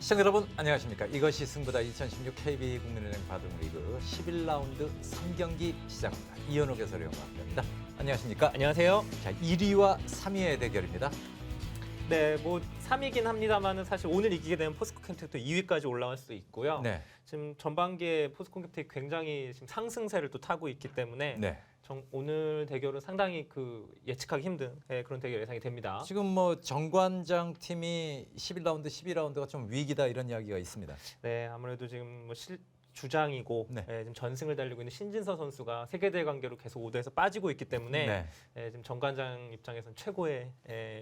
시청자 여러분 안녕하십니까. 이것이 승부다 2016 KB 국민은행 바둑리그 11라운드 3경기 시작합니다. 이현욱 해설위원과 함께합니다. 안녕하십니까. 안녕하세요. 자, 1위와 3위의 대결입니다. 네, 뭐 3위긴 합니다만은 사실 오늘 이기게 되면 포스코 캠텍도 2위까지 올라갈 수도 있고요. 네. 지금 전반기에 포스코 캠텍이 굉장히 지금 상승세를 또 타고 있기 때문에 네. 오늘 대결은 상당히 예측하기 힘든 그런 대결 예상이 됩니다. 지금 뭐 정관장 팀이 11라운드, 12라운드가 좀 위기다 이런 이야기가 있습니다. 네, 아무래도 지금 뭐 주장이고 네. 지금 전승을 달리고 있는 신진서 선수가 세계대회 관계로 계속 5도에서 빠지고 있기 때문에 네. 지금 정관장 입장에서는 최고의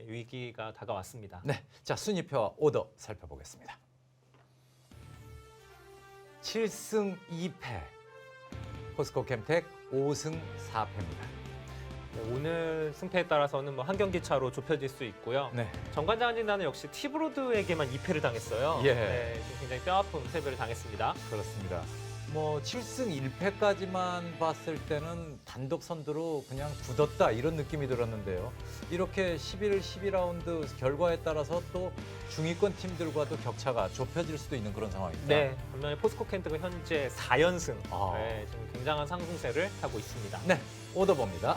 위기가 다가왔습니다. 네. 자, 순위표와 오더 살펴보겠습니다. 7승 2패. 포스코 캠텍 5승 4패입니다. 네, 오늘 승패에 따라서는 뭐 한 경기 차로 좁혀질 수 있고요. 네. 정관장 한진단은 역시 티브로드에게만 2패를 당했어요. 예. 네, 지금 굉장히 뼈아픈 패배를 당했습니다. 그렇습니다. 뭐 7승 1패까지만 봤을 때는 단독 선두로 그냥 굳었다 이런 느낌이 들었는데요. 이렇게 11, 12라운드 결과에 따라서 또 중위권 팀들과도 격차가 좁혀질 수도 있는 그런 상황입니다. 네, 반면에 포스코 캠텍은 현재 4연승. 아. 네, 지금 굉장한 상승세를 타고 있습니다. 네, 오더 봅니다.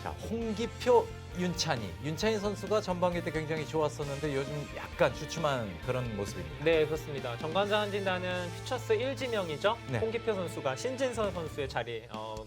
자, 홍기표, 윤찬희 선수가 전반기 때 굉장히 좋았었는데 요즘 약간 주춤한 그런 모습입니다. 네, 그렇습니다. 정관장 한진단은 퓨처스 1지명이죠. 네. 홍기표 선수가 신진서 선수의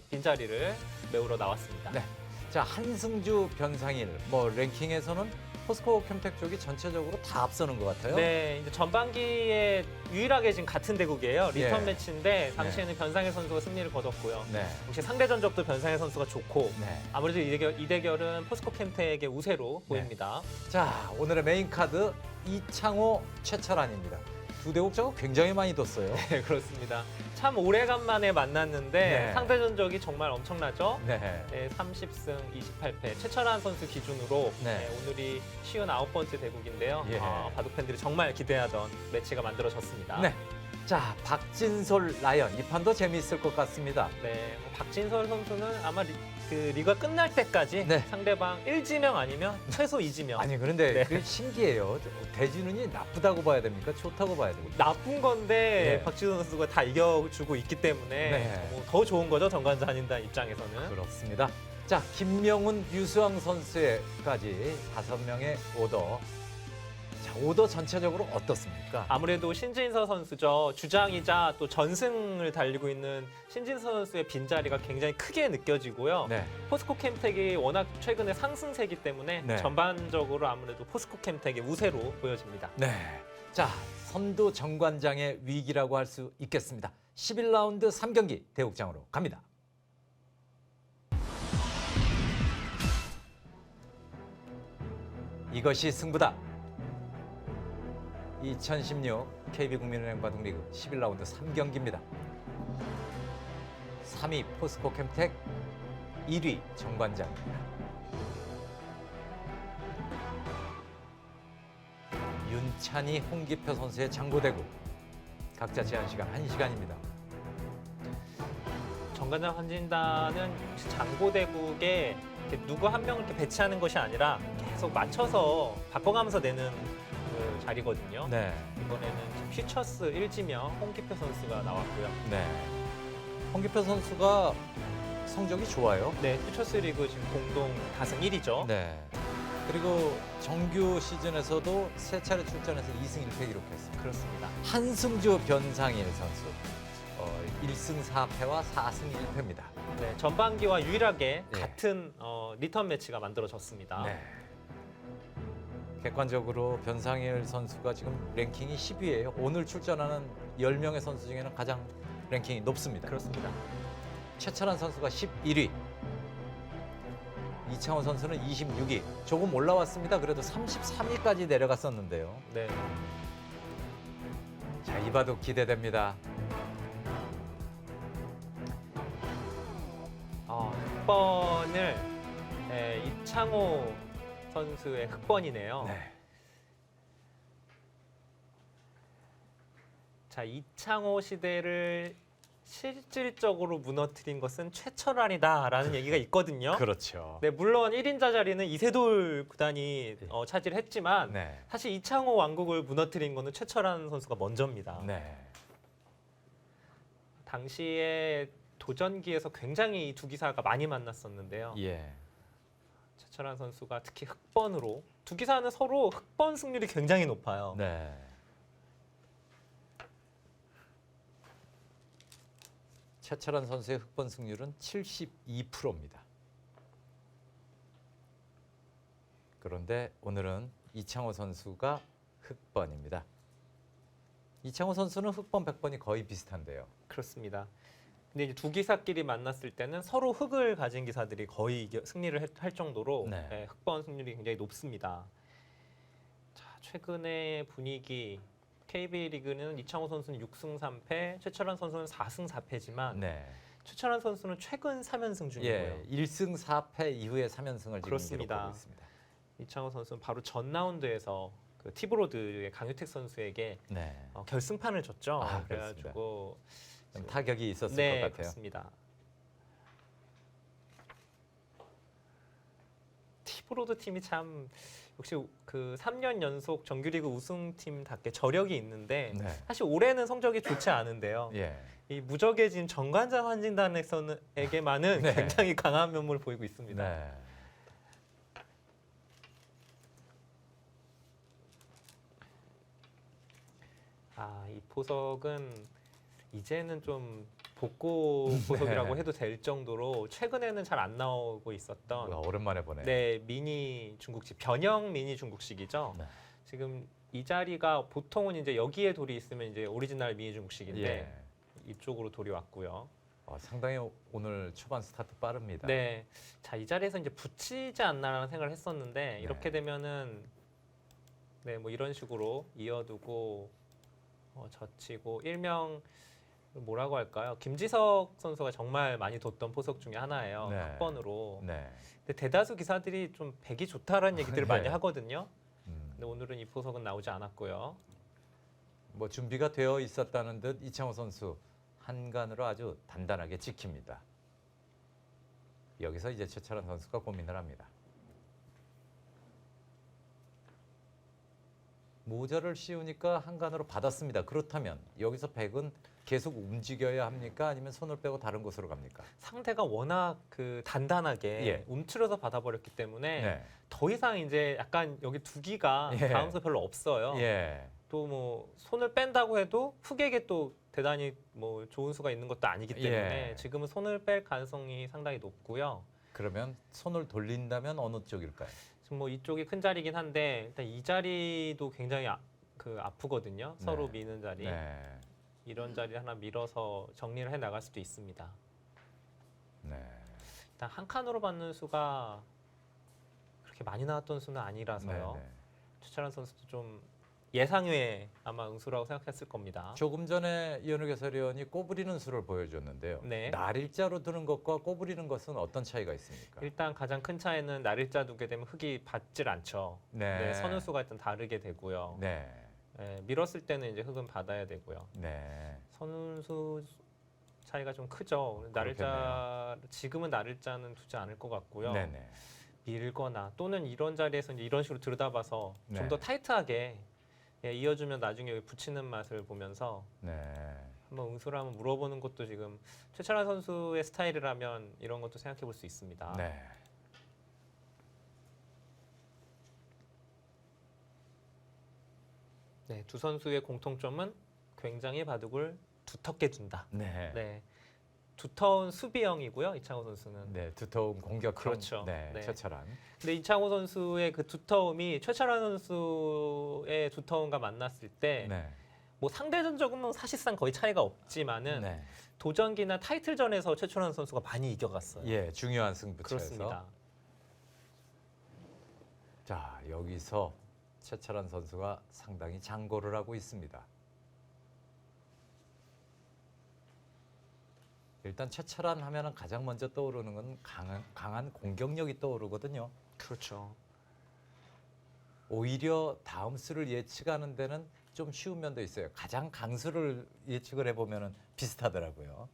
빈자리를 메우러 나왔습니다. 네. 자, 한승주, 변상일 뭐 랭킹에서는 포스코 캠텍 쪽이 전체적으로 다 앞서는 것 같아요. 네, 이제 전반기에 유일하게 지금 같은 대국이에요. 리턴 예. 매치인데 당시에는 변상일 선수가 승리를 거뒀고요. 네. 역시 상대 전적도 변상일 선수가 좋고 네. 아무래도 이 대결은 포스코 캠텍의 우세로 보입니다. 자, 오늘의 메인 카드 이창호, 최철환입니다. 두 대국자가 굉장히 많이 뒀어요. 네, 그렇습니다. 참 오래간만에 만났는데 네. 상대 전적이 정말 엄청나죠. 네. 네, 30승 28패 최철환 선수 기준으로 네. 오늘이 59번째 대국인데요. 예. 바둑 팬들이 정말 기대하던 매치가 만들어졌습니다. 네. 자, 박진솔, 라이언 이 판도 재미있을 것 같습니다. 네, 뭐 박진설 선수는 아마 리그가 끝날 때까지 네. 상대방 1지명 아니면 최소 2지명. 아니 그런데 네. 그게 신기해요. 대진운이 나쁘다고 봐야 됩니까? 좋다고 봐야 됩니까? 나쁜 건데 네. 박진설 선수가 다 이겨주고 있기 때문에 네. 뭐더 좋은 거죠, 정관장 한인단 입장에서는. 그렇습니다. 자, 김명훈, 유수왕 선수까지 5명의 오더. 자, 오더 전체적으로 어떻습니까? 아무래도 신진서 선수죠. 주장이자 또 전승을 달리고 있는 신진서 선수의 빈자리가 굉장히 크게 느껴지고요. 네. 포스코 캠텍이 워낙 최근에 상승세이기 때문에 네. 전반적으로 아무래도 포스코 캠텍의 우세로 보여집니다. 네. 자, 선두 정관장의 위기라고 할 수 있겠습니다. 11라운드 3경기 대국장으로 갑니다. 이것이 승부다. 2016 KB국민은행 바둑리그 11라운드 3경기입니다. 3위 포스코 캠텍, 1위 정관장입니다. 윤찬희, 홍기표 선수의 장고대구. 각자 제한 시간 1시간입니다. 정관장 한진단은 장고대국에 누구 한 명을 이렇게 배치하는 것이 아니라 계속 맞춰서 바꿔가면서 내는 그 자리거든요. 네. 이번에는 퓨처스 1지명 홍기표 선수가 나왔고요. 네. 홍기표 선수가 성적이 좋아요. 네, 퓨처스 리그 지금 공동 다승 1위죠. 네. 그리고 정규 시즌에서도 3차례 출전해서 2승 1패 기록했습니다. 그렇습니다. 한승주, 변상일 선수 1승 4패와 4승 1패입니다. 네, 전반기와 유일하게 예. 같은 리턴 매치가 만들어졌습니다. 네. 객관적으로 변상일 선수가 지금 랭킹이 10위예요. 오늘 출전하는 10명의 선수 중에는 가장 랭킹이 높습니다. 그렇습니다. 최철환 선수가 11위. 이창호 선수는 26위. 조금 올라왔습니다. 그래도 33위까지 내려갔었는데요. 네, 자, 이 바둑 기대됩니다. 흑번을 이창호 선수의 흑번이네요. 네. 자, 이창호 시대를 실질적으로 무너뜨린 것은 최철환이다라는 얘기가 있거든요. 그렇죠. 네, 물론 1인자 자리는 이세돌 구단이 차지했지만 네. 사실 이창호 왕국을 무너뜨린 거는 최철환 선수가 먼저입니다. 네. 당시에 도전기에서 굉장히 이 두 기사가 많이 만났었는데요. 예. 최철환 선수가 특히 흑번으로 두 기사는 서로 흑번 승률이 굉장히 높아요. 네. 최철환 선수의 흑번 승률은 72%입니다. 그런데 오늘은 이창호 선수가 흑번입니다. 이창호 선수는 흑번 100번이 거의 비슷한데요. 그렇습니다. 근데 이제 두 기사끼리 만났을 때는 서로 흑을 가진 기사들이 거의 승리를 할 정도로 네. 네, 흑번 승률이 굉장히 높습니다. 자, 최근의 분위기 KB 리그는 이창호 선수는 6승 3패, 최철환 선수는 4승 4패지만 네. 최철환 선수는 최근 3연승 중이고요. 예, 1승 4패 이후에 3연승을 지금 그렇습니다. 기록하고 있습니다. 이창호 선수는 바로 전 라운드에서 그 티브로드의 강유택 선수에게 네. 결승판을 졌죠. 아, 그래가지고 좀 타격이 있었을 네, 것 같아요. 그렇습니다. 티브로드 팀이 참 역시 그 3년 연속 정규리그 우승팀답게 저력이 있는데 네. 사실 올해는 성적이 좋지 않은데요. 예. 이 무적해진 정관장 환진단에게만은 네. 굉장히 강한 면모를 보이고 있습니다. 네. 이 포석은 이제는 좀 복고 포석이라고 네. 해도 될 정도로 최근에는 잘 안 나오고 있었던 오랜만에 보네요. 네, 미니 중국식 변형 미니 중국식이죠. 네. 지금 이 자리가 보통은 이제 여기에 돌이 있으면 이제 오리지널 미니 중국식인데 예. 이쪽으로 돌이 왔고요. 상당히 오늘 초반 스타트 빠릅니다. 네, 자, 이 자리에서 이제 붙이지 않나라는 생각을 했었는데 네. 이렇게 되면은 네, 뭐 이런 식으로 이어두고 젖히고 일명 뭐라고 할까요? 김지석 선수가 정말 많이 뒀던 포석 중에 하나예요. 네. 학번으로. 네. 근데 대다수 기사들이 좀 백이 좋다라는 얘기들을 네. 많이 하거든요. 음. 근데 오늘은 이 포석은 나오지 않았고요. 뭐 준비가 되어 있었다는 듯 이창호 선수 한간으로 아주 단단하게 지킵니다. 여기서 이제 최철환 선수가 고민을 합니다. 모자를 씌우니까 한간으로 받았습니다. 그렇다면 여기서 백은 계속 움직여야 합니까? 아니면 손을 빼고 다른 곳으로 갑니까? 상대가 워낙 그 단단하게 예. 움츠려서 받아버렸기 때문에 네. 더 이상 이제 약간 여기 두기가 예. 다음서 별로 없어요. 예. 또 뭐 손을 뺀다고 해도 흑에게 또 대단히 뭐 좋은 수가 있는 것도 아니기 때문에 예. 지금은 손을 뺄 가능성이 상당히 높고요. 그러면 손을 돌린다면 어느 쪽일까요? 지금 뭐 이쪽이 큰 자리긴 한데 일단 이 자리도 굉장히 아프거든요. 서로 네. 미는 자리. 네. 이런 자리 하나 밀어서 정리를 해 나갈 수도 있습니다. 네. 일단 한 칸으로 받는 수가 그렇게 많이 나왔던 수는 아니라서요. 네, 네. 최철환 선수도 좀 예상외에 아마 응수라고 생각했을 겁니다. 조금 전에 이현욱 해설위원이 꼬부리는 수를 보여줬는데요. 네. 날일자로 드는 것과 꼬부리는 것은 어떤 차이가 있습니까? 일단 가장 큰 차이는 날일자 두게 되면 흙이 받질 않죠. 네, 서는 수가 일단 다르게 되고요. 네. 네, 밀었을 때는 이제 흙은 받아야 되고요. 네. 서는 수 차이가 좀 크죠. 날일자 지금은 날일자는 두지 않을 것 같고요. 네네. 밀거나 또는 이런 자리에서 이제 이런 식으로 들여다봐서 네. 좀 더 타이트하게 이어주면 나중에 여기 붙이는 맛을 보면서 네. 한번 응수를 한번 물어보는 것도 지금 최철환 선수의 스타일이라면 이런 것도 생각해 볼 수 있습니다. 네. 네, 두 선수의 공통점은 굉장히 바둑을 두텁게 둔다. 네. 네, 두터운 수비형이고요. 이창호 선수는. 네. 두터운 공격형. 그렇죠. 네. 네. 최철환. 근데 이창호 선수의 그 두터움이 최철환 선수의 두터움과 만났을 때 네. 뭐 상대전적으로는 사실상 거의 차이가 없지만은 네. 도전기나 타이틀전에서 최철환 선수가 많이 이겨갔어요. 예, 중요한 승부처에서. 그렇습니다. 자, 여기서 최철환 선수가 상당히 장고를 하고 있습니다. 일단 최철환 하면은 가장 먼저 떠오르는 건 강한 공격력이 떠오르거든요. 그렇죠. 오히려 다음 수를 예측하는 데는 좀 쉬운 면도 있어요. 가장 강수를 예측을 해보면 비슷하더라고요.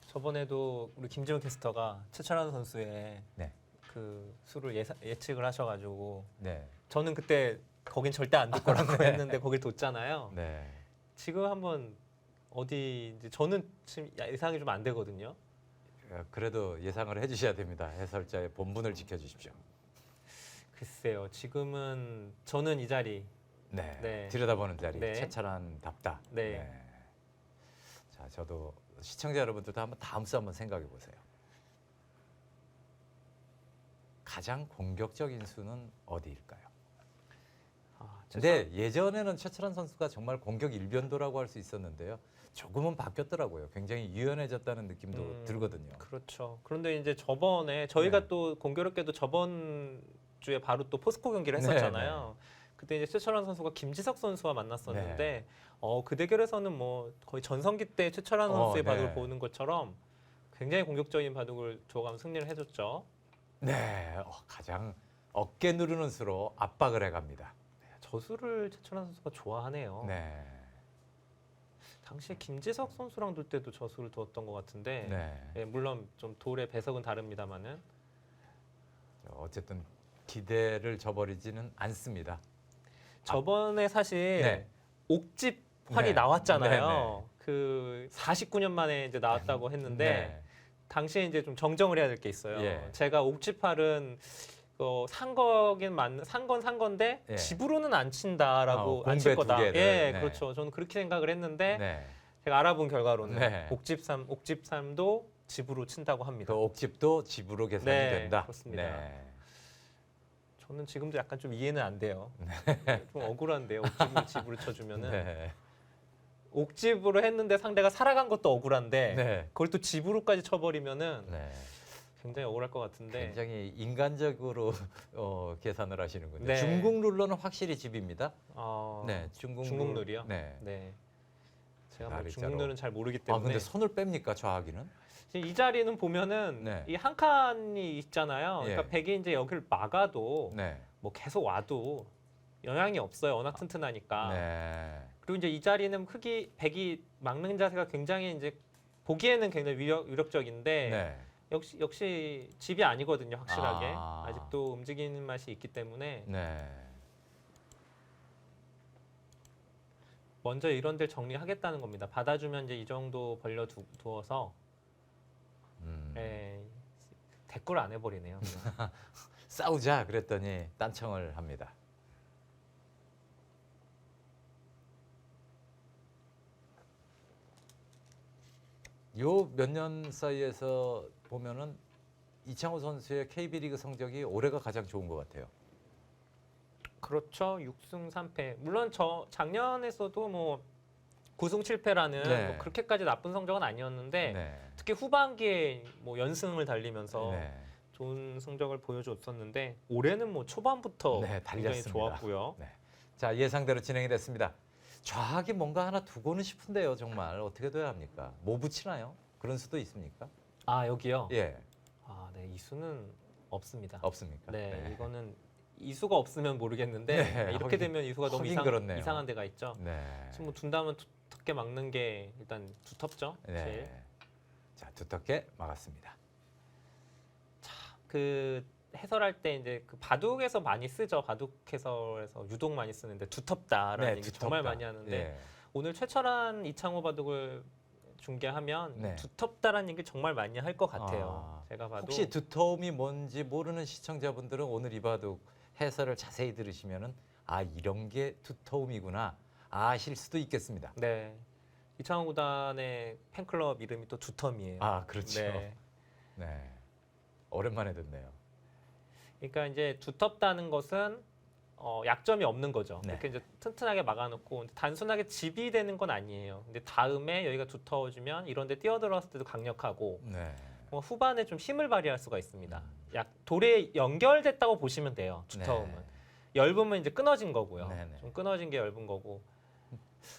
저번에도 우리 김지훈 캐스터가 최철환 선수의 네. 그 수를 예측을 하셔가지고 네. 저는 그때 거긴 절대 안 될 거라고 했는데 거길 뒀잖아요. 네. 지금 한번 어디 이제 저는 지금 예상이 좀 안 되거든요. 그래도 예상을 해주셔야 됩니다. 해설자의 본분을 지켜주십시오. 글쎄요. 지금은 저는 이 자리. 네. 네. 들여다보는 자리 네. 최철환답다. 네. 자, 저도 시청자 여러분들도 한번 다음 수 한번 생각해 보세요. 가장 공격적인 수는 어디일까요? 아, 근데 예전에는 최철환 선수가 정말 공격 일변도라고 할 수 있었는데요. 조금은 바뀌었더라고요. 굉장히 유연해졌다는 느낌도 들거든요. 그렇죠. 그런데 이제 저번에 저희가 네. 또 공교롭게도 저번 주에 바로 또 포스코 경기를 했었잖아요. 그때 이제 최철환 선수가 김지석 선수와 만났었는데 그 대결에서는 뭐 거의 전성기 때 최철환 선수의 네. 바둑을 보는 것처럼 굉장히 공격적인 바둑을 줘가면서 승리를 해줬죠. 네, 가장 어깨 누르는 수로 압박을 해갑니다. 저수를 최철환 선수가 좋아하네요. 네, 당시에 김지석 선수랑 둘 때도 저수를 두었던 것 같은데 네. 예, 물론 좀 돌의 배석은 다릅니다만은 어쨌든 기대를 저버리지는 않습니다. 저번에 사실 네. 옥집 활이 네. 나왔잖아요. 네, 네. 그 49년 만에 이제 나왔다고 했는데 네. 당시에 이제 좀 정정을 해야 될 게 있어요. 예. 제가 옥집 활은 산 거긴 산 건데 예. 집으로는 안 친다라고 공배 안 칠 두 거다. 개를. 예, 네. 그렇죠. 저는 그렇게 생각을 했는데 네. 제가 알아본 결과로는 네. 옥집삼도 집으로 친다고 합니다. 그 옥집도 집으로 계산이 네, 된다. 그렇습니다. 네. 저는 지금도 약간 좀 이해는 안 돼요. 좀 억울한데요. 옥집을 집으로 쳐주면은 네. 옥집으로 했는데 상대가 살아간 것도 억울한데 네. 그걸 또 집으로까지 쳐버리면은 네. 굉장히 억울할 것 같은데. 굉장히 인간적으로 계산을 하시는군요. 네. 중국 룰러는 확실히 집입니다. 어, 네, 중국 룰이요? 네. 네. 제가 뭐 나리자로. 중국 룰은 잘 모르기 아 때문에 근데 손을 뺍니까 좌하기는? 지금 이 자리는 보면은 네. 이 한 칸이 있잖아요. 예. 그러니까 백이 이제 여기를 막아도 네. 뭐 계속 와도 영향이 없어요. 워낙 튼튼하니까. 네. 그리고 이제 이 자리는 백이 막는 자세가 굉장히 이제 보기에는 굉장히 위력적인데 네. 역시 집이 아니거든요. 확실하게 아. 아직도 움직이는 맛이 있기 때문에 네. 먼저 이런 데를 정리하겠다는 겁니다. 받아주면 이제 이 정도 벌려 두어서 예, 대꾸를 안 해버리네요. 싸우자 그랬더니 딴청을 합니다. 요 몇 년 사이에서 보면은 이창호 선수의 KB리그 성적이 올해가 가장 좋은 것 같아요. 그렇죠. 6승 3패. 물론 저 작년에서도 뭐 9승 7패라는 네. 뭐 그렇게까지 나쁜 성적은 아니었는데 네. 특히 후반기에 뭐 연승을 달리면서 네. 좋은 성적을 보여줬었는데 올해는 뭐 초반부터 네, 굉장히 달렸습니다. 좋았고요. 네. 자, 예상대로 진행이 됐습니다. 좌하기 뭔가 하나 두고는 싶은데요. 정말 어떻게 돼야 합니까? 뭐 붙이나요? 그런 수도 있습니까? 아 여기요. 예, 아, 네, 이수는 없습니다. 없습니까? 네, 이거는 이수가 없으면 모르겠는데 네, 이렇게 하긴- 되면 이수가 너무 하긴 그렇네요. 이상한 데가 있죠. 네. 지금 뭐 둔다면 두텁게 막는 게 일단 두텁죠. 네. 제일. 자, 두텁게 막았습니다. 그 해설할 때 이제 그 바둑에서 많이 쓰죠. 바둑 해설에서 유독 많이 쓰는데 두텁다라는 얘기 정말 많이 하는데 예. 오늘 최철한 이창호 바둑을 중계하면 네. 두텁다라는 얘기 정말 많이 할 것 같아요. 아, 제가 봐도 혹시 두터움이 뭔지 모르는 시청자분들은 오늘 이 바둑 해설을 자세히 들으시면은 아 이런 게 두터움이구나 아실 수도 있겠습니다. 네 이창호 구단의 팬클럽 이름이 또 두텀이에요. 아 그렇죠. 네. 네. 오랜만에 듣네요. 그러니까 이제 두텁다는 것은 약점이 없는 거죠. 네. 이렇게 이제 튼튼하게 막아놓고 단순하게 집이 되는 건 아니에요. 근데 다음에 여기가 두터워지면 이런데 뛰어들어갔을 때도 강력하고 네. 후반에 좀 힘을 발휘할 수가 있습니다. 돌에 연결됐다고 보시면 돼요. 두터움은 네. 얇으면 이제 끊어진 거고요. 네네. 좀 끊어진 게 얇은 거고.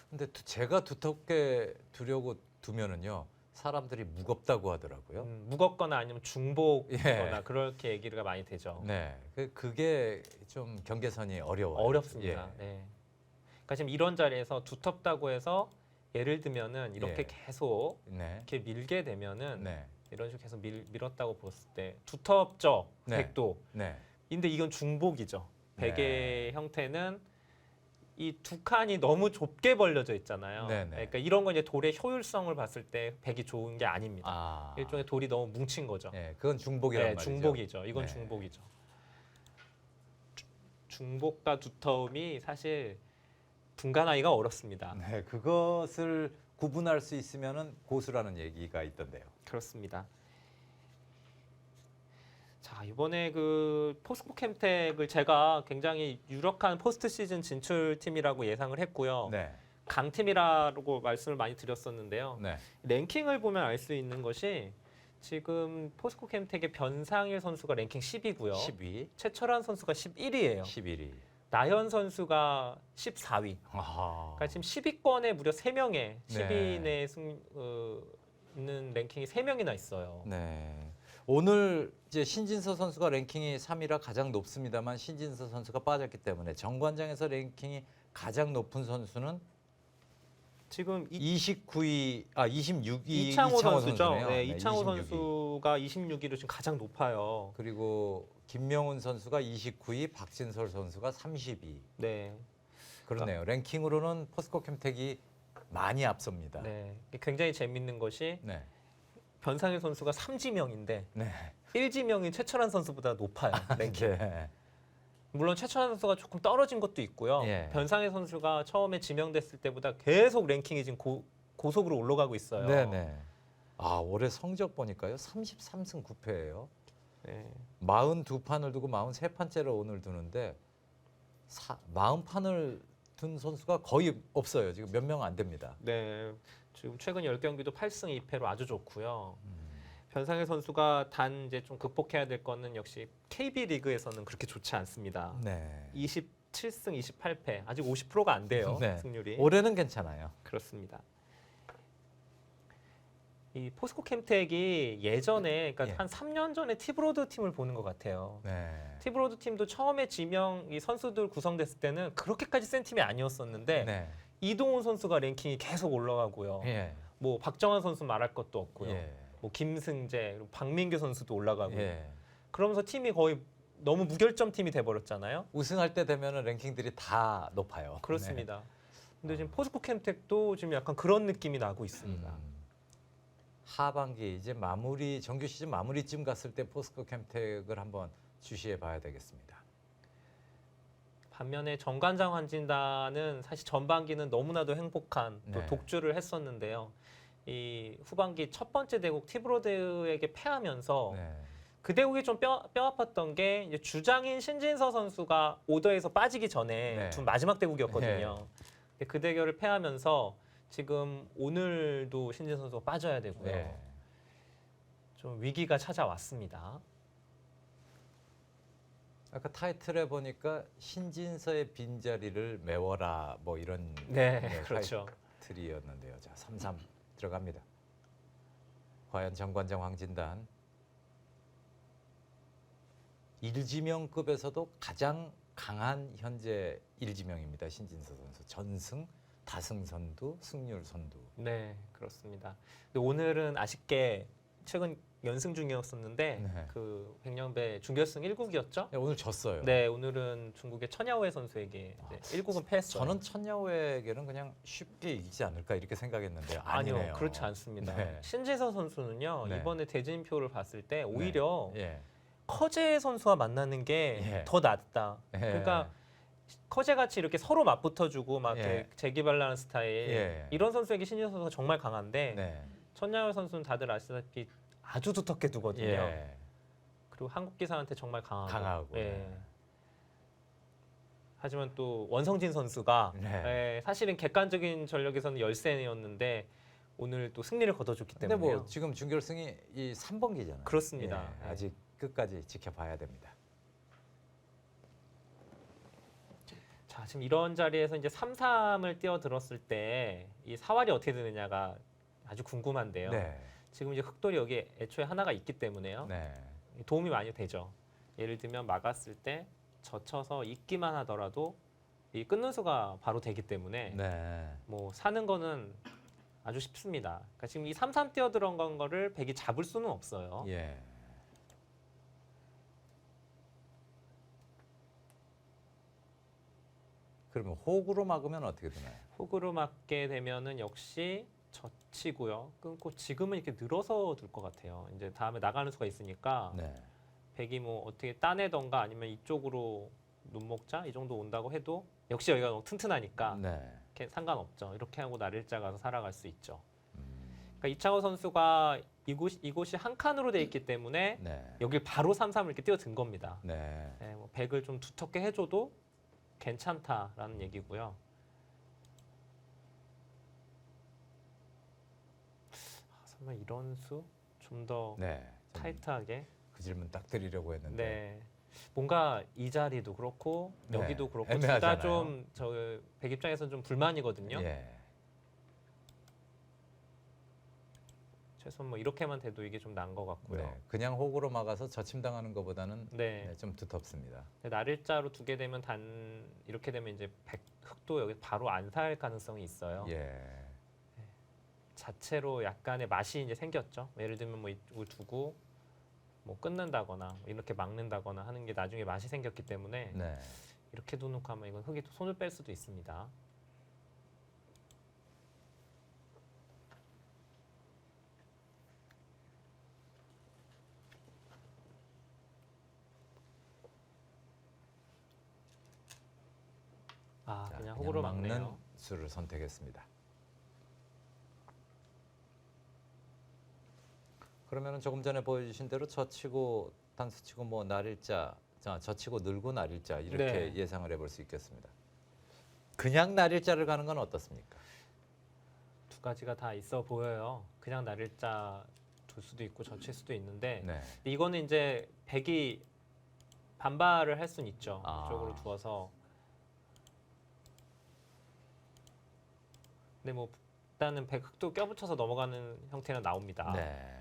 근데 제가 두텁게 두려고 두면은요 사람들이 무겁다고 하더라고요. 무겁거나 아니면 중복거나 예. 그렇게 얘기가 많이 되죠. 네, 그게 좀 경계선이 어려워요. 어렵습니다. 예. 네. 그러니까 지금 이런 자리에서 두텁다고 해서 예를 들면은 이렇게 예. 계속 네, 이렇게 밀게 되면은 네, 이런 식으로 계속 밀었다고 봤을 때 두텁죠. 네. 100도. 네, 근데 이건 중복이죠. 네. 베개 형태는 이 두 칸이 너무 좁게 벌려져 있잖아요. 네네. 그러니까 이런 건 이제 돌의 효율성을 봤을 때 백이 좋은 게 아닙니다. 아, 일종의 돌이 너무 뭉친 거죠. 예, 그건 중복이란 네, 말이죠. 중복이죠. 이건 네. 중복이죠. 중복과 두터움이 사실 분간하기가 어렵습니다. 네, 그것을 구분할 수 있으면은 고수라는 얘기가 있던데요. 그렇습니다. 자, 이번에 그 포스코 캠텍을 제가 굉장히 유력한 포스트 시즌 진출팀이라고 예상을 했고요. 네, 강팀이라고 말씀을 많이 드렸었는데요. 네, 랭킹을 보면 알 수 있는 것이 지금 포스코 캠텍의 변상일 선수가 랭킹 10위고요. 10위, 최철환 선수가 11위예요. 11위. 나현 선수가 14위. 아하. 그러니까 지금 10위권에 무려 3명의 10위 네. 내에 있는 랭킹이 3명이나 있어요. 네. 오늘 이제 신진서 선수가 랭킹이 3위라 가장 높습니다만 신진서 선수가 빠졌기 때문에 정관장에서 랭킹이 가장 높은 선수는 지금 26위, 26위 이창호 선수죠. 선수네요. 네, 이창호 26위. 선수가 26위로 지금 가장 높아요. 그리고 김명훈 선수가 29위, 박진설 선수가 30위. 네, 그렇네요. 랭킹으로는 포스코 캠텍이 많이 앞섭니다. 네. 굉장히 재밌는 것이 네. 변상일 선수가 3지명인데 네. 1지명인 최철환 선수보다 높아요. 랭킹. 네. 물론 최철환 선수가 조금 떨어진 것도 있고요. 예. 변상일 선수가 처음에 지명됐을 때보다 계속 랭킹이 지금 고속으로 올라가고 있어요. 네, 네. 아, 올해 성적 보니까요. 33승 9패예요. 네. 42판을 두고 43판째로 오늘 두는데 40판을 둔 선수가 거의 없어요. 지금 몇 명 안 됩니다. 네. 지금 최근 10경기도 8승 2패로 아주 좋고요. 변상일 선수가 단 이제 좀 극복해야 될 거는 역시 KB 리그에서는 그렇게 좋지 않습니다. 네. 27승 28패. 아직 50%가 안 돼요. 네. 승률이. 올해는 괜찮아요. 그렇습니다. 이 포스코 캠텍이 예전에 그러니까 예. 한 3년 전에 티브로드 팀을 보는 것 같아요. 네. 티브로드 팀도 처음에 지명 이 선수들 구성됐을 때는 그렇게까지 센 팀이 아니었었는데 네. 이동훈 선수가 랭킹이 계속 올라가고요. 예. 뭐 박정환 선수 말할 것도 없고요. 예. 뭐 김승재, 그리고 박민규 선수도 올라가고. 예. 그러면서 팀이 거의 너무 무결점 팀이 돼 버렸잖아요. 우승할 때 되면은 랭킹들이 다 높아요. 그렇습니다. 근데 지금 포스코 캠텍도 지금 약간 그런 느낌이 나고 네. 있습니다. 하반기 이제 마무리 정규 시즌 마무리쯤 갔을 때 포스코 캠텍을 한번 주시해 봐야 되겠습니다. 반면에 정관장 환진단은 사실 전반기는 너무나도 행복한 또 네. 독주를 했었는데요. 이 후반기 첫 번째 대국 티브로드에게 패하면서 네. 그 대국이 좀 뼈 아팠던 게 이제 주장인 신진서 선수가 오더에서 빠지기 전에 네. 두 마지막 대국이었거든요. 근데 그 대결을 패하면서 지금 오늘도 신진서 선수가 빠져야 되고요. 네. 좀 위기가 찾아왔습니다. 아까 타이틀에 보니까 신진서의 빈자리를 메워라 뭐 이런 네, 그렇죠. 타이틀이었는데요. 자, 3-3 들어갑니다. 과연 정관장 황진단 1지명급에서도 가장 강한 현재 1지명입니다. 신진서 선수. 전승, 다승 선두, 승률 선두. 네, 그렇습니다. 근데 오늘은 아쉽게 최근 연승 중이었었는데 네. 그 백년배 준결승 1국이었죠? 네, 오늘 졌어요. 네, 오늘은 중국의 천야오해 선수에게 1국은 패했어요. 저는 천야오에게는 그냥 쉽게 이기지 않을까 이렇게 생각했는데요. 아니요, 아니네요. 그렇지 않습니다. 네. 신재서 선수는요 네. 이번에 대진표를 봤을 때 오히려 예. 커제 선수와 만나는 게 예. 더 낫다. 예. 그러니까 커제 같이 이렇게 서로 맞붙어주고 막 예. 이렇게 재기발랄한 스타일 예. 이런 선수에게 신재서 선수가 정말 강한데 네. 천야오 선수는 다들 아시다시피 아주 두텁게 두거든요. 예. 그리고 한국 기사한테 정말 강하고. 강하고. 예. 하지만 또 원성진 선수가 네. 예, 사실은 객관적인 전력에서는 열세였는데 오늘 또 승리를 거둬줬기 근데 때문에 뭐 지금 준결승이 이 3번기잖아요. 그렇습니다. 예. 아직 끝까지 지켜봐야 됩니다. 자, 지금 이런 자리에서 이제 3-3을 뛰어들었을 때 이 사활이 어떻게 되느냐가 아주 궁금한데요. 네. 지금 이제 흑돌이 여기 애초에 하나가 있기 때문에요. 네. 도움이 많이 되죠. 예를 들면 막았을 때 젖혀서 있기만 하더라도 이 끊는 수가 바로 되기 때문에 네. 뭐 사는 거는 아주 쉽습니다. 그러니까 지금 이 3-3 뛰어 들어간 거를 백이 잡을 수는 없어요. 예. 그러면 호구로 막으면 어떻게 되나요? 훅으로 맞게 되면은 역시 젖히고요. 끊고 지금은 이렇게 늘어서 둘 것 같아요. 이제 다음에 나가는 수가 있으니까 네. 백이 뭐 어떻게 따내던가 아니면 이쪽으로 눈 먹자 이 정도 온다고 해도 역시 여기가 너무 튼튼하니까 네. 이렇게 상관없죠. 이렇게 하고 날일자 가서 살아갈 수 있죠. 음, 그러니까 이창호 선수가 이곳이 한 칸으로 돼 있기 때문에 네. 여길 바로 3-3을 이렇게 뛰어든 겁니다. 네. 네, 뭐 백을 좀 두텁게 해줘도 괜찮다라는 얘기고요. 설마 이런 수 좀 더 네. 좀 타이트하게? 그 질문 딱 드리려고 했는데. 네. 뭔가 이 자리도 그렇고 네, 여기도 그렇고 애매하잖아요. 둘다 좀 저 백 입장에서는 좀 불만이거든요. 예. 최소한 뭐 이렇게만 돼도 이게 좀 난 것 같고요. 네. 그냥 호구로 막아서 젖힘당하는 것보다는 네. 네, 좀 두텁습니다. 근데 날일자로 두게 되면 이렇게 되면 이제 흑도 여기 바로 안 살 가능성이 있어요. 예. 자체로 약간의 맛이 이제 생겼죠. 예를 들면 뭐 이쪽을 두고 뭐 끊는다거나 이렇게 막는다거나 하는 게 나중에 맛이 생겼기 때문에 네. 이렇게 두놓고 하면 이건 흑이 또 손을 뺄 수도 있습니다. 아, 자, 그냥 흑으로 막네요. 수를 선택했습니다. 그러면은 조금 전에 보여주신 대로 젖히고 단수치고 뭐 날일자, 자 젖히고 늘고 날일자 이렇게 네. 예상을 해볼 수 있겠습니다. 그냥 날일자를 가는 건 어떻습니까? 두 가지가 다 있어 보여요. 그냥 날일자 둘 수도 있고 젖힐 수도 있는데 네. 이거는 이제 백이 반발을 할 수는 있죠. 아. 이쪽으로 두어서. 근데 뭐 일단은 백 흑도 껴붙여서 넘어가는 형태는 나옵니다. 네.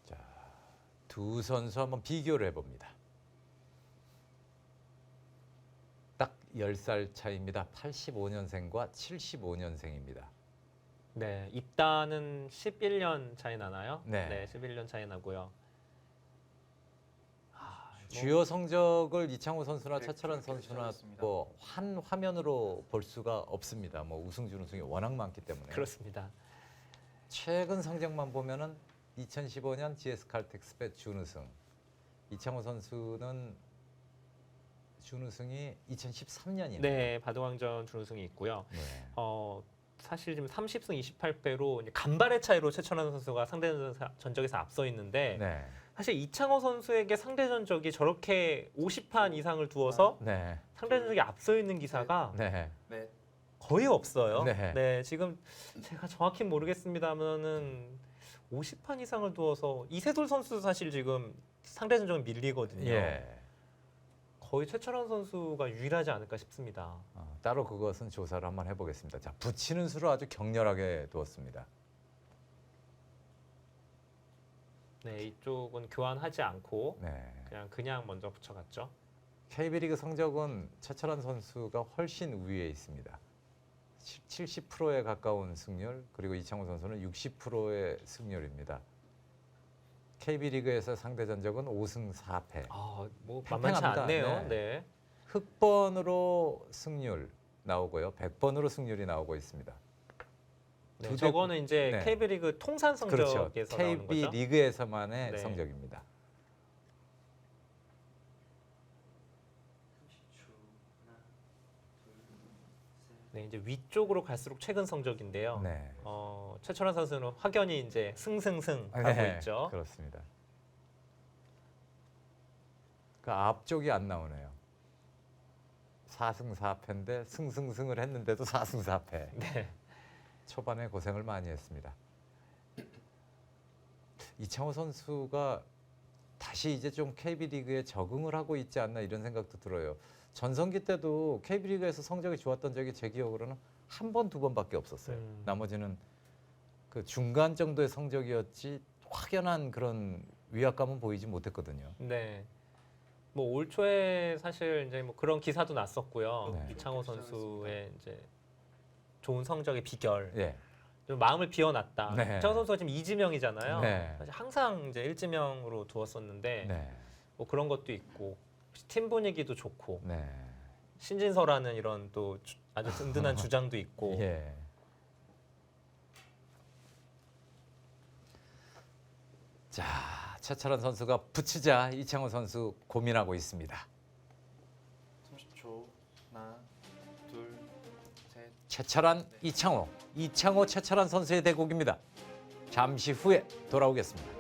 자, 두 선수 한번 비교를 해봅니다. 딱 10살 차이입니다. 85년생과 75년생입니다. 네, 입단은 11년 차이 나나요? 네. 11년 차이 나고요. 주요 성적을 이창호 선수나 네, 차철환 그렇게 선수나 잘했습니다. 뭐 한 화면으로 볼 수가 없습니다. 뭐 우승 준우승이 워낙 많기 때문에. 그렇습니다. 최근 성적만 보면은 2015년 GS 칼텍스페 준우승. 이창호 선수는 준우승이 2013년이네요. 네, 바둑왕전 준우승이 있고요. 네. 사실 지금 30승 28패로 간발의 차이로 최철환 선수가 상대 전적에서 앞서 있는데 네. 사실 이창호 선수에게 상대 전적이 저렇게 50판 이상을 두어서 네. 상대 전적이 앞서 있는 기사가 네. 네. 거의 없어요. 네. 지금 제가 정확히 모르겠습니다만은 50판 이상을 두어서 이세돌 선수 사실 지금 상대 전적은 밀리거든요. 예. 거의 최철환 선수가 유일하지 않을까 싶습니다. 따로 그것은 조사를 한번 해보겠습니다. 자, 붙이는 수를 아주 격렬하게 두었습니다. 네, 이쪽은 교환하지 않고 네. 그냥 먼저 붙여갔죠. KB리그 성적은 최철환 선수가 훨씬 우위에 있습니다. 70%에 가까운 승률, 그리고 이창호 선수는 60%의 승률입니다. KB리그에서 상대 전적은 5승 4패. 뭐 만만치 팽팽합니다. 않네요. 네. 네. 흑번으로 승률 나오고요. 100번으로 승률이 나오고 있습니다. 네, 두 대- 저거는 이제 네. KB리그 통산 그렇죠. 성적에서 나오는 거죠. KB리그에서만의 네. 성적입니다. 네, 이제 위쪽으로 갈수록 최근 성적인데요. 네. 최철환 선수는 확연히 이제 승승승 하고 네, 있죠. 그렇습니다. 그 앞쪽이 안 나오네요. 4승 4패인데 승승승을 했는데도 4승 4패. 네. 초반에 고생을 많이 했습니다. 이창호 선수가 다시 이제 좀 KB리그에 적응을 하고 있지 않나 이런 생각도 들어요. 전성기 때도 KB리그에서 성적이 좋았던 적이 제 기억으로는 한 번, 두 번밖에 없었어요. 음. 나머지는 그 중간 정도의 성적이었지 확연한 그런 위압감은 보이지 못했거든요. 네. 뭐 올 초에 사실 이제 뭐 그런 기사도 났었고요. 네. 이창호 선수의 이제 좋은 성적의 비결. 예. 좀 마음을 비워놨다. 네. 이창호 선수가 지금 이지명이잖아요. 네. 사실 항상 이제 일지명으로 두었었는데 네. 뭐 그런 것도 있고 팀 분위기도 좋고 네. 신진서라는 이런 또 아주 든든한 주장도 있고. 예. 자, 최철원 선수가 붙이자 이창호 선수 고민하고 있습니다. 30초. 하나, 둘, 셋. 최철원, 이창호, 이창호, 최철원 선수의 대국입니다. 잠시 후에 돌아오겠습니다.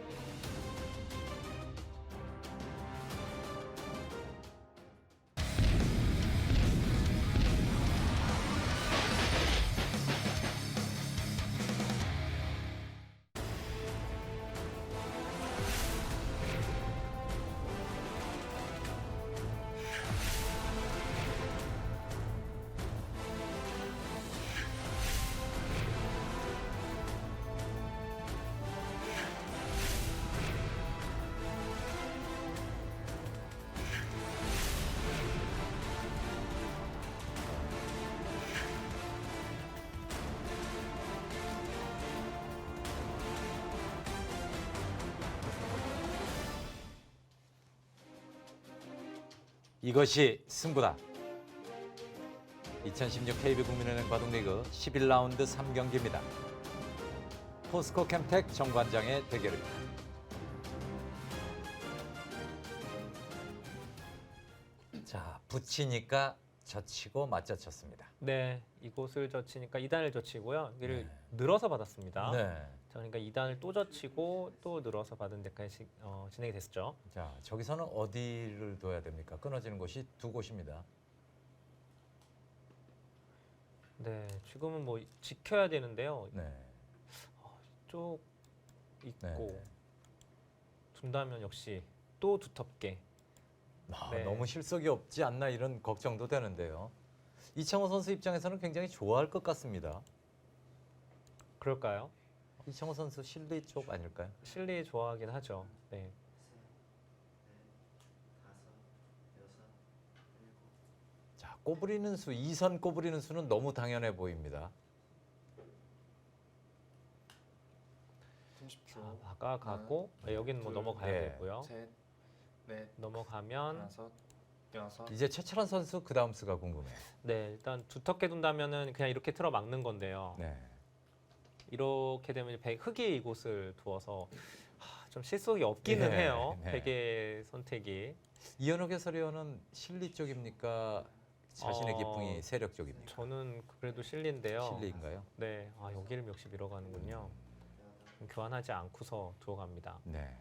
이것이 승부다. 2016 KB국민은행 바둑리그 11라운드 3경기입니다. 포스코 캠텍 정관장의 대결입니다. 자, 붙이니까 젖히고 맞젖혔습니다. 네, 이곳을 젖히니까 2단을 젖히고요. 여기를 네. 늘어서 받았습니다. 네. 자, 그러니까 2단을 또 젖히고 또 늘어서 받은 데까지 진행이 됐죠. 자, 저기서는 어디를 둬야 됩니까? 끊어지는 곳이 두 곳입니다. 네, 지금은 뭐 지켜야 되는데요. 네. 쪽 있고 네. 둔다면 역시 또 두텁게. 아, 네. 너무 실속이 없지 않나 이런 걱정도 되는데요. 이창호 선수 입장에서는 굉장히 좋아할 것 같습니다. 그럴까요? 이창호 선수 실리 쪽 아닐까요? 실리 좋아하긴 하죠. 네. 자, 꼬부리는 수, 2선 꼬부리는 수는 너무 당연해 보입니다. 30초. 자, 막아가고 여기는 뭐 둘, 넘어가야 네. 되고요. 셋, 넷, 넘어가면 다섯, 여섯. 이제 최철환 선수 그 다음 수가 궁금해요. 네, 일단 두텁게 둔다면은 그냥 이렇게 틀어 막는 건데요. 네. 이렇게 되면 흙이 이곳을 두어서 좀 실속이 없기는 네, 해요. 네. 베개 선택이. 이현욱 해설위원은 실리 쪽입니까? 자신의 어, 기풍이 세력 쪽입니까? 저는 그래도 실리인데요. 실리인가요? 네, 여기를 역시 밀어가는군요. 교환하지 않고서 두어갑니다. 네.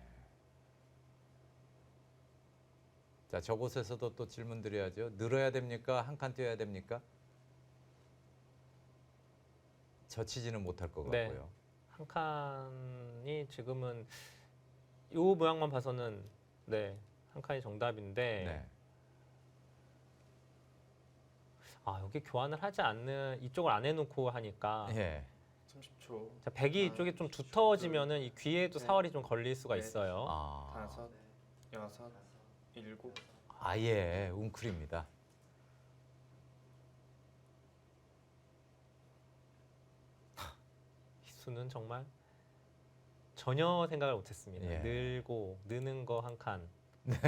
자, 저곳에서도 또 질문 드려야죠. 늘어야 됩니까? 한 칸 뛰어야 됩니까? 젖히지는 못할 것 네. 같고요. 한 칸이 지금은 이 모양만 봐서는 네, 한 칸이 정답인데 네. 여기 교환을 하지 않는 이쪽을 안 해놓고 하니까 예. 30초. 자, 백이 이쪽이 좀 두터워지면은 이 귀에도 네. 사활이 좀 걸릴 수가 네. 있어요. 아, 다섯, 여섯, 일곱. 아예 웅크립니다. 희수는 정말 전혀 생각을 못했습니다. 예. 늘고 느는 거 한 칸.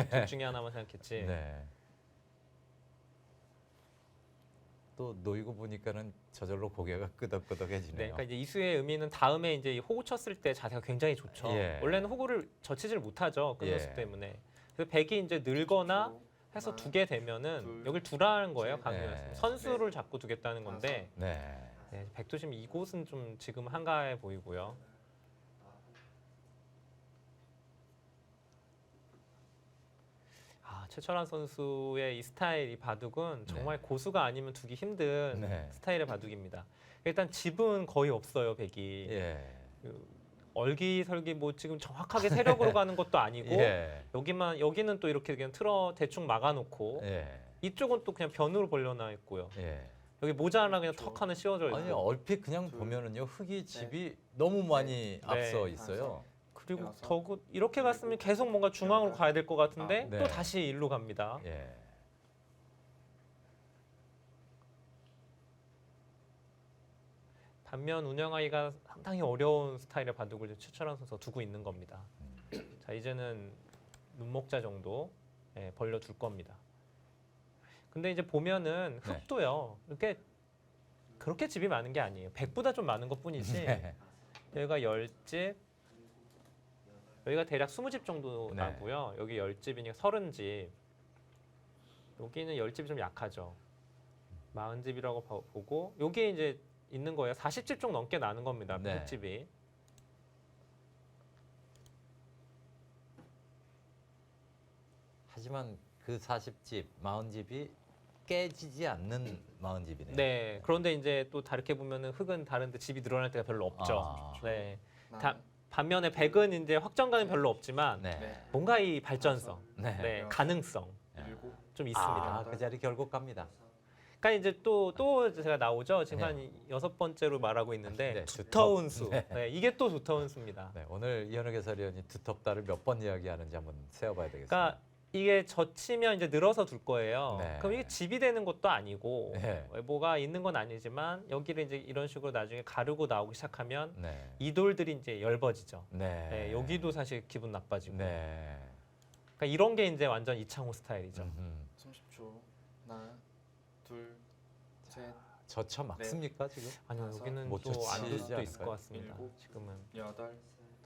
둘 중에 하나만 생각했지. 네. 또 놓이고 보니까는 저절로 고개가 끄덕끄덕해지네요. 네, 그러니까 이제 이수의 의미는 다음에 이제 호구 쳤을 때 자세가 굉장히 좋죠. 예. 원래는 호구를 젖히질 못하죠. 끝노수 예. 때문에. 그래서 백이 이제 늘거나 30초. 해서 하나, 두게 되면은 둘, 여길 두라는 거예요. 셋, 강요해서. 네. 선수를 자꾸 두겠다는 건데 네. 네, 백두심 이곳은 좀 지금 한가해 보이고요. 최철환 선수의 이 스타일, 이 바둑은 정말 고수가 아니면 두기 힘든 네. 스타일의 바둑입니다. 일단 집은 거의 없어요, 백이. 예. 얼기설기 뭐 지금 정확하게 세력으로 가는 것도 아니고 예. 여기는 또 이렇게 그냥 틀어 대충 막아놓고 예. 이쪽은 또 그냥 변으로 벌려놔 있고요. 예. 여기 모자 하나 그냥 그렇죠. 턱 하나 씌워져 있고. 아니 얼핏 그냥 둘, 보면은요 흙이 집이 너무 많이 앞서 있어요. 그리고 여섯, 더구 이렇게 갔으면 계속 뭔가 중앙으로 가야 될 것 같은데 네. 또 다시 일로 갑니다. 예. 반면 운영하기가 상당히 어려운 스타일의 바둑을 이제 최철환 선수가 두고 있는 겁니다. 자 이제는 눈목자 정도 벌려 줄 겁니다. 근데 이제 보면은 네. 흙도요 이렇게 그렇게 집이 많은 게 아니에요. 100보다 좀 많은 것뿐이지. 네. 여기가 10집, 여기가 대략 20집 정도 네. 나고요. 여기 10집이니까 30집. 여기는 10집이 좀 약하죠. 40집이라고 보고 여기 이제 있는 거예요. 40집 좀 넘게 나는 겁니다. 네. 흙집이. 하지만 그 40집, 40집이 깨지지 않는 40집이네요. 네. 그런데 이제 또 다르게 보면은 흙은 다른데 집이 늘어날 때가 별로 없죠. 아. 네. 만, 다- 반면에 100은 이제 확정감이 별로 없지만 네. 네. 뭔가 이 발전성, 네. 네, 가능성 일곱, 좀 있습니다. 아, 그 자리 결국 갑니다. 그러니까 이제 또 제가 나오죠. 지금 한 6번째로 말하고 있는데 네, 두터운 수. 네. 네, 이게 또 두터운 수입니다. 네, 오늘 이현욱 해설위원이 두텁다를 몇 번 이야기하는지 한번 세어봐야 되겠습니다. 그러니까 이게 젖히면 이제 늘어서 둘 거예요. 네. 그럼 이게 집이 되는 것도 아니고 네. 뭐가 있는 건 아니지만 여기를 이제 이런 식으로 나중에 가르고 나오기 시작하면 네. 이 돌들이 이제 엷어지죠. 네. 네, 여기도 사실 기분 나빠지고. 네. 그러니까 이런 게 이제 완전 이창호 스타일이죠. 30초. 하나, 둘, 셋, 저쳐 막습니까 지금? 아니요, 여기는 못 또 안 젖히지 될 수도 있을 않을까요? 것 같습니다. 일곱, 지금은. 여덟,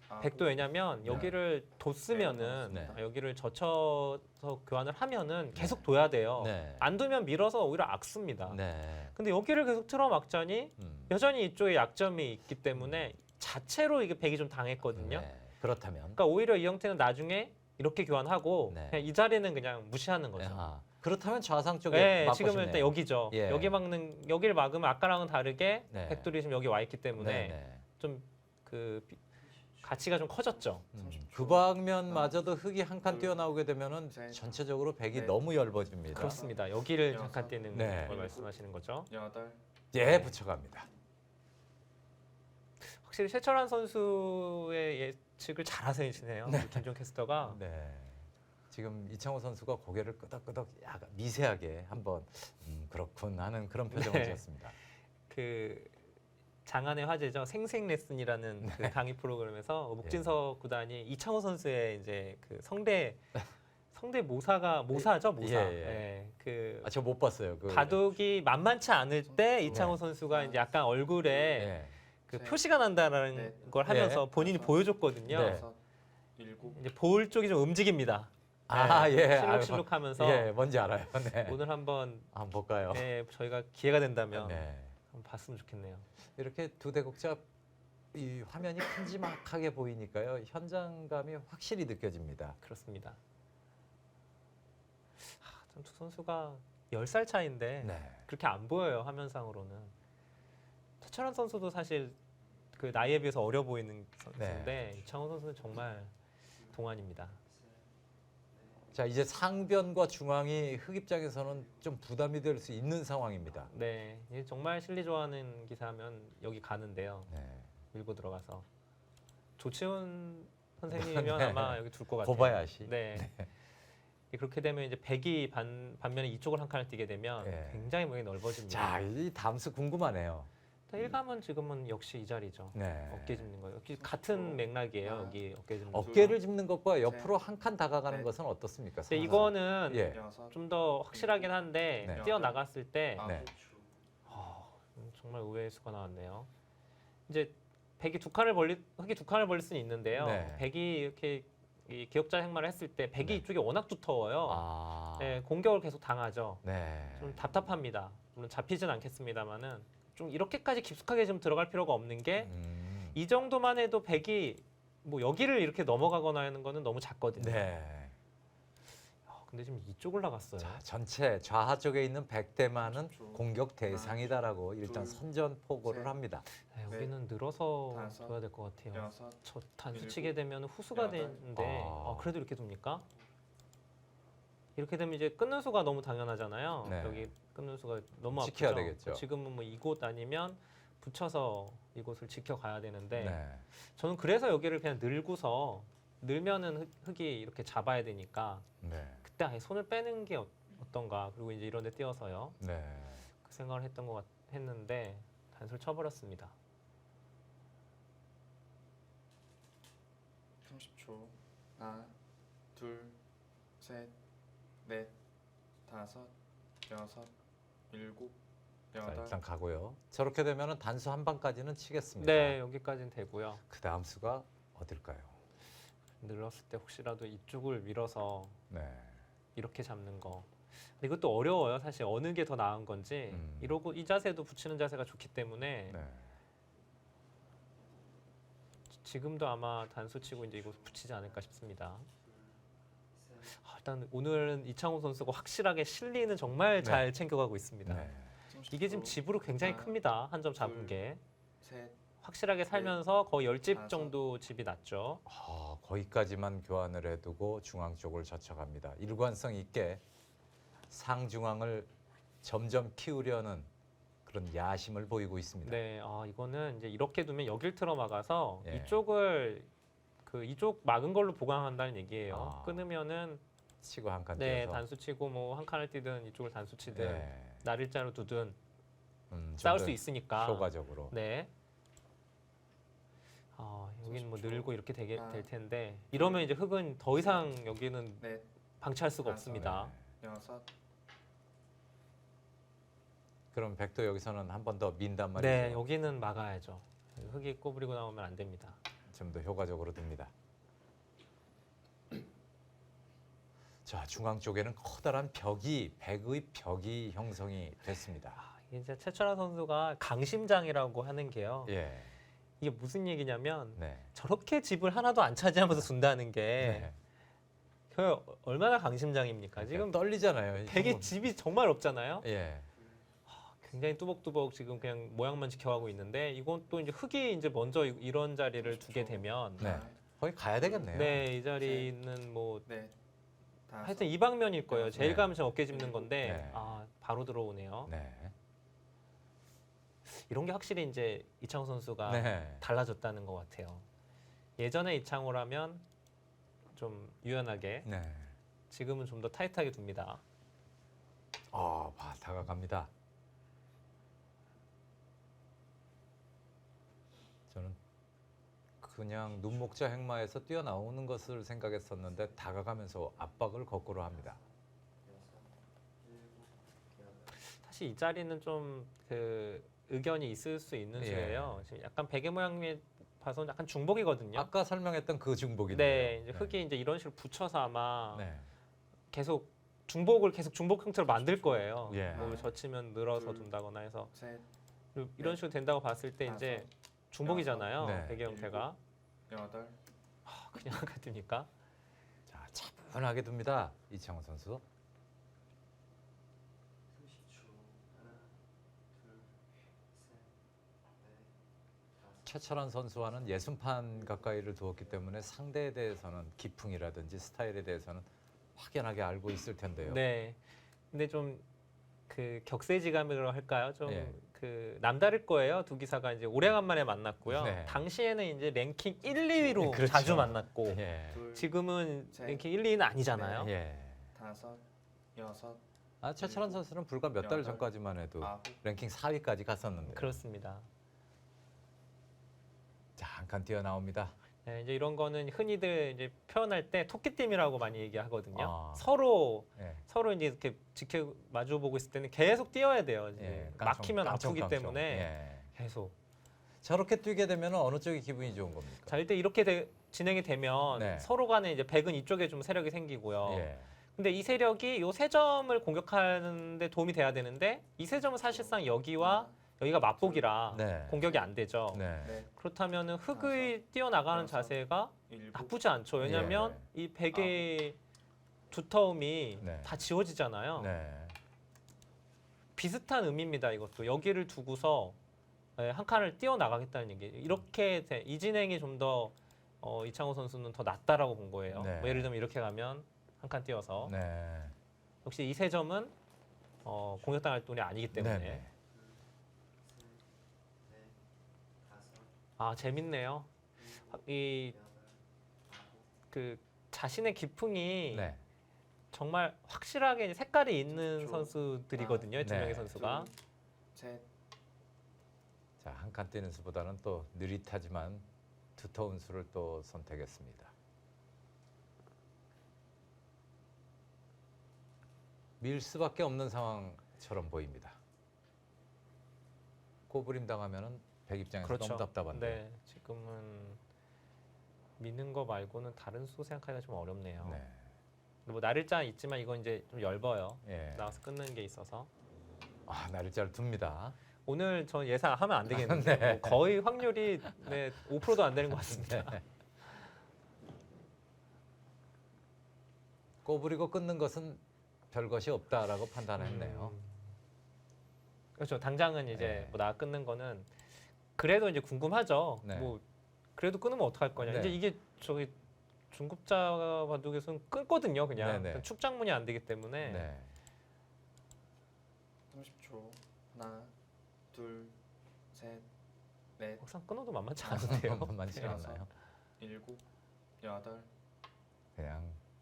아홉, 백도 왜냐면 여기를 뒀으면은 네. 여기를 젖혀서 교환을 하면은 계속 둬야 돼요. 네. 안 두면 밀어서 오히려 악습니다. 네. 근데 여기를 계속 틀어막자니 여전히 이쪽에 약점이 있기 때문에 자체로 이게 백이 좀 당했거든요. 네. 그렇다면 그러니까 오히려 이 형태는 나중에 이렇게 교환하고 네. 그냥 이 자리는 그냥 무시하는 거죠. 아, 그렇다면 좌상 쪽에 네, 막고 지금은 싶네요. 일단 여기죠. 예. 여기를 막으면 아까랑은 다르게 네. 백돌이 지금 여기 와 있기 때문에 네, 네. 좀 그 가치가 좀 커졌죠. 그 방면마저도 흙이 한 칸 뛰어나오게 되면은 셋, 전체적으로 백이 넷, 너무 엷어집니다. 그렇습니다. 여기를 여섯, 잠깐 띄는 네. 걸 말씀하시는 거죠. 여덟, 예, 붙여갑니다. 확실히 최철환 선수의 예측을 잘하시네요. 우리 김종 캐스터가. 네. 지금 이창호 선수가 고개를 끄덕끄덕 약간 미세하게 한번 그렇군 하는 그런 표정을 네. 지었습니다. 그 장안의 화제죠. 생생 레슨이라는 네. 그 강의 프로그램에서 예. 목진석 구단이 이창호 선수의 이제 그 성대 모사죠, 모사. 예, 예. 예, 그 아, 저 못 봤어요. 그 바둑이 만만치 않을 때 이창호 네. 선수가 이제 약간 얼굴에 예. 그 셋, 표시가 난다라는 넷, 걸 하면서 네. 본인이 다섯, 보여줬거든요. 네. 여섯, 일곱, 이제 볼 쪽이 좀 움직입니다. 아, 네, 예. 실룩실룩하면서 예, 뭔지 알아요. 네. 오늘 한번 한번 볼까요? 네, 저희가 기회가 된다면 네. 한번 봤으면 좋겠네요. 이렇게 두 대국자 이 화면이 큼지막하게 보이니까요. 현장감이 확실히 느껴집니다. 그렇습니다. 참 두 선수가 10살 차이인데 네. 그렇게 안 보여요, 화면상으로는. 최철환 선수도 사실 그 나이에 비해서 어려 보이는 선수인데 네. 이창호 선수는 정말 동안입니다. 자, 이제 상변과 중앙이 흙 입장에서는 좀 부담이 될 수 있는 상황입니다. 네, 이게 정말 실리 좋아하는 기사면 여기 가는데요. 네. 밀고 들어가서 조치훈 선생님이면 네. 아마 여기 둘 것 같아요. 고바야시. 네. 그렇게 되면 이제 백이 반면에 이쪽을 한 칸을 뛰게 되면 네. 굉장히 목이 넓어집니다. 자, 이 담수 궁금하네요. 일감은 지금은 역시 이 자리죠. 네. 어깨 짚는 거예요. 역시 같은 맥락이에요. 여기 어깨 짚는 거. 어깨를 짚는 것과 옆으로 한 칸 다가가는 네. 것은 어떻습니까? 근데 상황은? 이거는 예. 여섯, 좀 더 확실하긴 한데 네. 뛰어나갔을 때 아홉, 네. 정말 의외의 수가 나왔네요. 이제 백이 흙이 두 칸을 벌릴 수는 있는데요. 네. 백이 이렇게 이 기억자 행마를 했을 때 백이 네. 이쪽이 워낙 두터워요. 아. 네, 공격을 계속 당하죠. 네. 좀 답답합니다. 물론 잡히진 않겠습니다만은 좀 이렇게까지 깊숙하게 좀 들어갈 필요가 없는 게 이 정도만 해도 백이 뭐 여기를 이렇게 넘어가거나 하는 거는 너무 작거든요. 네. 근데 지금 이쪽을 나갔어요. 자, 전체 좌하 쪽에 있는 백대만은 30초. 공격 대상이다라고 일단 둘, 선전포고를 셋. 합니다. 네, 여기는 늘어서 다섯, 둬야 될 것 같아요. 여섯, 저 단수 일곱, 치게 되면 후수가 여덟. 되는데 아. 그래도 이렇게 둡니까? 이렇게 되면 이제 끊는 수가 너무 당연하잖아요. 네. 여기 끊는 수가 너무 지켜야 아프죠. 되겠죠. 지금은 뭐 이곳 아니면 붙여서 이곳을 지켜가야 되는데 네. 저는 그래서 여기를 그냥 늘고서 늘면은 흙이 이렇게 잡아야 되니까 네. 그때 아예 손을 빼는 게 어떤가. 그리고 이제 이런 데 띄어서요. 네. 그 생각을 했는데 단수를 쳐버렸습니다. 30초. 하나, 둘, 셋, 넷, 다섯, 여섯, 일곱, 자, 여덟. 일단 가고요. 저렇게 되면은 단수 한 방까지는 치겠습니다. 네, 여기까지는 되고요. 그 다음 수가 어딜까요? 늘었을 때 혹시라도 이쪽을 밀어서 네. 이렇게 잡는 거. 근데 이것도 어려워요. 사실 어느 게 더 나은 건지. 이러고 이 자세도 붙이는 자세가 좋기 때문에 네. 지금도 아마 단수 치고 이제 이거 붙이지 않을까 싶습니다. 일단 오늘은 이창호 선수가 확실하게 실리는 정말 잘 챙겨가고 있습니다. 네. 30초. 이게 지금 집으로 굉장히 하나, 큽니다. 한 점 잡은 둘, 게. 셋, 확실하게 살면서 거의 10집 다섯. 정도 집이 났죠. 거기까지만 교환을 해두고 중앙 쪽을 젖혀갑니다. 일관성 있게 상중앙을 점점 키우려는 그런 야심을 보이고 있습니다. 네, 이거는 이제 이렇게 두면 여길 틀어 막아서 예. 이쪽 막은 걸로 보강한다는 얘기예요. 아. 끊으면은 치고 한 칸 네, 띄어서. 단수 치고 뭐 한 칸을 뛰든 이쪽을 단수 치든 네. 날일자로 두든 좀 싸울 더 수 있으니까. 효과적으로. 네. 여기는 뭐 30초. 늘고 이렇게 하나, 될 텐데 이러면 이제 흙은 더 이상 여기는 넷, 방치할 수가 다섯. 없습니다. 여섯. 그럼 백도 여기서는 한 번 더 민단 말이죠. 네, 여기는 막아야죠. 흙이 꼬부리고 나오면 안 됩니다. 좀 더 효과적으로 듭니다. 자, 중앙 쪽에는 커다란 백의 벽이 형성이 됐습니다. 이게 이제 최철환 선수가 강심장이라고 하는 게요. 예. 이게 무슨 얘기냐면 네. 저렇게 집을 하나도 안 차지하면서 둔다는 게 네. 그 얼마나 강심장입니까? 그러니까 지금 떨리잖아요. 되게 형은. 집이 정말 없잖아요. 예. 굉장히 뚜벅뚜벅 지금 그냥 모양만 지켜가고 있는데 이건 또 이제 흙이 이제 먼저 이런 자리를 두게 되면 네. 거기 가야 되겠네요. 네, 이 자리는 뭐 넷, 다섯. 하여튼 이 방면일 거예요. 제일 네. 감시 어깨 짚는 건데 네. 바로 들어오네요. 네. 이런 게 확실히 이제 이창호 선수가 네. 달라졌다는 것 같아요. 예전에 이창호라면 좀 유연하게, 네. 지금은 좀 더 타이트하게 둡니다. 다가갑니다. 저는 그냥 눈목자 행마에서 뛰어나오는 것을 생각했었는데 다가가면서 압박을 거꾸로 합니다. 사실 이 자리는 좀 그 의견이 있을 수 있는 예. 수예요. 지금 약간 베개 모양이 봐서는 약간 중복이거든요. 아까 설명했던 그 중복인데요. 네, 이제 흙이 이제 이런 식으로 붙여서 아마 네. 계속 중복 형태로 만들 거예요. 예. 뭐 젖히면 늘어서 둘. 둔다거나 해서 셋, 이런 식으로 된다고 봤을 때 이제 중복이잖아요. 네. 베개 형태가 여덟. 그냥 같으니까. 자, 차분하게 둡니다. 이창호 선수. 30초. 하나, 둘, 셋, 넷, 다섯. 최철환 선수와는 60판 가까이를 두었기 때문에 상대에 대해서는 기풍이라든지 스타일에 대해서는 확연하게 알고 있을 텐데요. 네. 근데 좀 그 격세지감이라고 할까요? 좀 예. 그 남다를 거예요. 두 기사가 이제 오래간만에 만났고요. 네. 당시에는 이제 랭킹 1, 2위로 그렇죠. 자주 만났고 예. 둘, 지금은 셋, 랭킹 1, 2위는 아니잖아요. 예. 다섯, 여섯, 최철환 선수는 불과 몇 달 여덟, 전까지만 해도 아홉. 랭킹 4위까지 갔었는데. 그렇습니다. 자, 한 칸 뛰어나옵니다. 네, 이제 이런 거는 흔히들 이제 표현할 때 토끼띠이라고 많이 얘기하거든요. 아. 서로 예. 이제 이렇게 마주 보고 있을 때는 계속 뛰어야 돼요. 이제 예. 막히면 아프기 깡총. 때문에 예. 계속. 저렇게 뛰게 되면 어느 쪽이 기분이 좋은 겁니까? 자, 일단 이렇게 진행이 되면 네. 서로 간에 이제 백은 이쪽에 좀 세력이 생기고요. 예. 근데 이 세력이 요 세 점을 공격하는 데 도움이 돼야 되는데 이 세 점은 사실상 여기와 여기가 맞복이라 네. 공격이 안 되죠. 네. 넷, 그렇다면은 흙의 뛰어나가는 여섯, 자세가 일곱. 나쁘지 않죠. 왜냐하면 이 백의 두터움이 네. 다 지워지잖아요. 네. 비슷한 의미입니다. 이것도 여기를 두고서 한 칸을 뛰어나가겠다는 얘기. 이렇게 이 진행이 좀 더 이창호 선수는 더 낫다라고 본 거예요. 네. 뭐 예를 들면 이렇게 가면 한 칸 뛰어서 네. 역시 이 세 점은 공격당할 돈이 아니기 때문에 네네. 아 재밌네요. 이 그 자신의 기풍이 네. 정말 확실하게 색깔이 있는 그렇죠. 선수들이거든요. 두 네. 명의 선수가. 셋, 자, 한 칸 뛰는 수보다는 또 느릿하지만 두터운 수를 또 선택했습니다. 밀 수밖에 없는 상황처럼 보입니다. 꼬부림 당하면은 백 입장에서 너무 답답한데. 네, 지금은 미는 거 말고는 다른 수 생각하기가 좀 어렵네요. 네. 근데 뭐 나를자 있지만 이건 이제 좀 얇아요. 예. 나와서 끊는 게 있어서 아, 나를자를 둡니다. 오늘 저 예상하면 안 되겠는데 네. 뭐 거의 확률이 네, 5%도 안 되는 것 같습니다. 네. 꼬부리고 끊는 것은 별것이 없다라고 판단했네요. 그렇죠. 당장은 이제 네. 뭐 나 끊는 거는 그래도 이제 궁금하죠. 네. 뭐 그래도 끊으면 어떡할 거냐. 네. 이제 이게 저기 중급자 바둑에서는 끊거든요. 그냥 네네. 그러니까 축장문이 안 되기 때문에 네. 30초. 하나, 둘, 셋, 넷, 막상 끊어도 만만치 않은데요. 만만치 여섯, 않나요? 일곱, 여덟,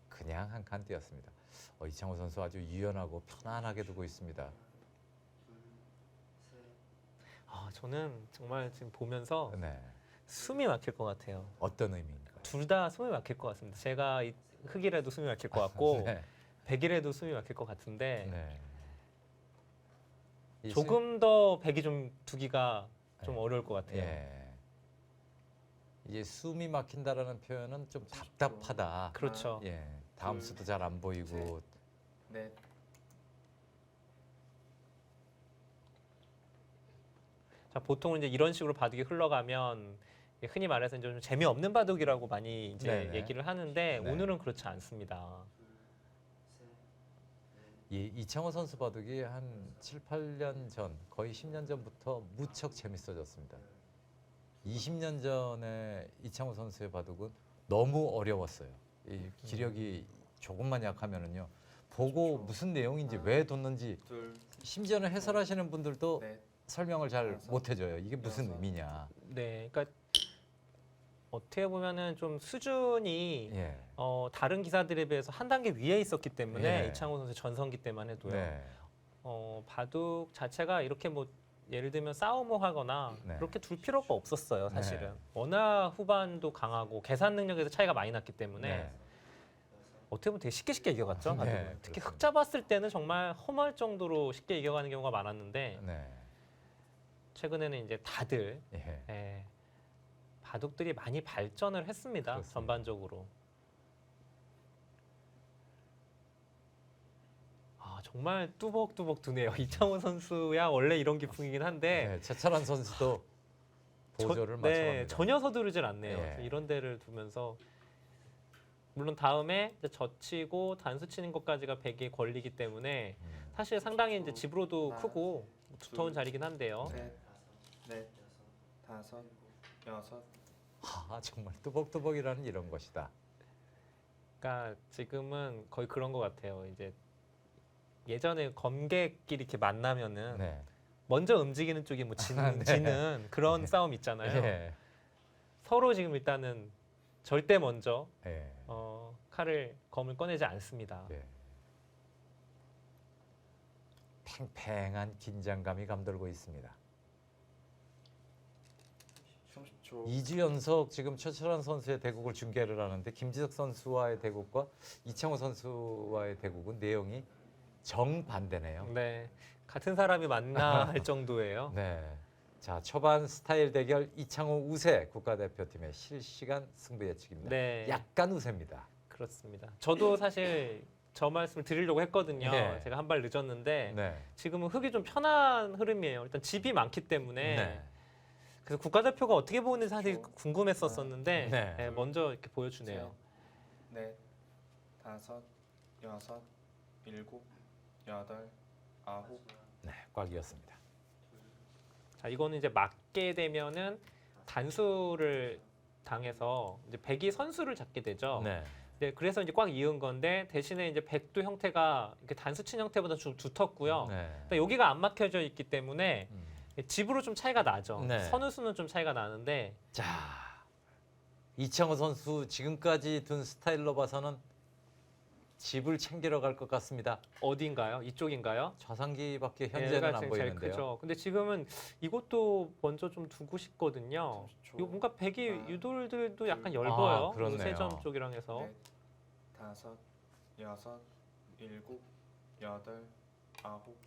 그냥 한 칸 뛰었습니다. 이창호 선수 아주 유연하고 편안하게 두고 있습니다. 아, 저는 정말 지금 보면서 네. 숨이 막힐 것 같아요. 어떤 의미인가요? 둘 다 숨이 막힐 것 같습니다. 제가 흑이라도 숨이 막힐 것 같고 네. 백이라도 숨이 막힐 것 같은데 네. 이 조금 더 백이 좀 두기가 좀 네. 어려울 것 같아요. 예. 이제 숨이 막힌다라는 표현은 좀 답답하다. 그렇죠. 예. 다음 수도 잘 안 보이고. 넷, 자, 보통은 이제 이런 식으로 바둑이 흘러가면 흔히 말해서 이제 좀 재미없는 바둑이라고 많이 이제 네네. 얘기를 하는데 네. 오늘은 그렇지 않습니다. 이창호 선수 바둑이 한 7, 8년 전, 거의 10년 전부터 무척 재밌어졌습니다. 20년 전에 이창호 선수의 바둑은 너무 어려웠어요. 이 기력이 조금만 약하면은요. 보고 무슨 내용인지 왜 뒀는지 둘, 심지어는 해설하시는 분들도 넷, 설명을 잘 다섯, 못 해줘요. 이게 무슨 여섯. 의미냐. 네, 그러니까 어떻게 보면은 좀 수준이 예. 다른 기사들에 비해서 한 단계 위에 있었기 때문에 예. 이창호 선수 전성기 때만 해도요. 네. 바둑 자체가 이렇게 뭐 예를 들면 싸움을 하거나 네. 그렇게 둘 필요가 없었어요, 사실은. 네. 워낙 후반도 강하고 계산 능력에서 차이가 많이 났기 때문에 네. 어떻게 보면 되게 쉽게 이겨갔죠. 네, 바둑은. 특히 그렇습니다. 흑 잡았을 때는 정말 허무할 정도로 쉽게 이겨가는 경우가 많았는데 네. 최근에는 이제 다들 예. 바둑들이 많이 발전을 했습니다. 그렇습니다. 전반적으로. 아, 정말 뚜벅뚜벅 두네요. 이창호 선수야 원래 이런 기풍이긴 한데 네. 최철한 선수도 보조를 맞춰갑니다. 전혀 서두르질 않네요. 예. 이런 데를 두면서 물론 다음에 이제 젖히고 단수 치는 것까지가 백의 권리이기 때문에 사실 상당히 이제 집으로도 하나, 크고 두터운 둘, 자리긴 한데요. 셋, 넷, 다섯, 여섯, 정말 뚜벅뚜벅이라는 이런 것이다. 그러니까 지금은 거의 그런 것 같아요. 이제 예전에 검객끼리 이렇게 만나면은 네. 먼저 움직이는 쪽이 뭐 지는 그런 네. 싸움 있잖아요. 예. 서로 지금 일단은 절대 먼저 예. 검을 꺼내지 않습니다. 예. 팽팽한 긴장감이 감돌고 있습니다. 30초. 2주 연속 지금 최철한 선수의 대국을 중계를 하는데 김지석 선수와의 대국과 이창호 선수와의 대국은 내용이 정반대네요. 네, 같은 사람이 만나 할 정도예요. 네. 자, 초반 스타일 대결 이창호 우세 국가대표팀의 실시간 승부 예측입니다. 네, 약간 우세입니다. 그렇습니다. 저도 사실 저 말씀을 드리려고 했거든요. 네. 제가 한 발 늦었는데 네. 지금은 흙이 좀 편한 흐름이에요. 일단 집이 많기 때문에 네. 그래서 국가대표가 어떻게 보는지 사실 궁금했었었는데 네. 네, 먼저 이렇게 보여주네요. 넷, 다섯, 여섯, 일곱, 여덟, 아홉, 네, 꽉이었습니다. 자, 이거는 이제 맞게 되면은 단수를 당해서 이제 백이 선수를 잡게 되죠. 네. 네, 그래서 이제 꽉 이은 건데 대신에 이제 백도 형태가 이렇게 단수친 형태보다 좀 두텁고요. 네. 그러니까 여기가 안 막혀져 있기 때문에 집으로 좀 차이가 나죠. 네. 선우수는 좀 차이가 나는데 자, 이창호 선수 지금까지 둔 스타일로 봐서는 집을 챙기러 갈 것 같습니다. 어디인가요? 이쪽인가요? 좌상기밖에 네, 현재는 여기가 안 제일 보이는데요. 크죠. 근데 지금은 이것도 먼저 좀 두고 싶거든요. 30초. 이거 뭔가 백이 하나, 유돌들도 약간 둘, 얇아요. 그렇네요. 세점 쪽이랑 해서. 넷, 다섯, 여섯, 일곱, 여덟, 아홉.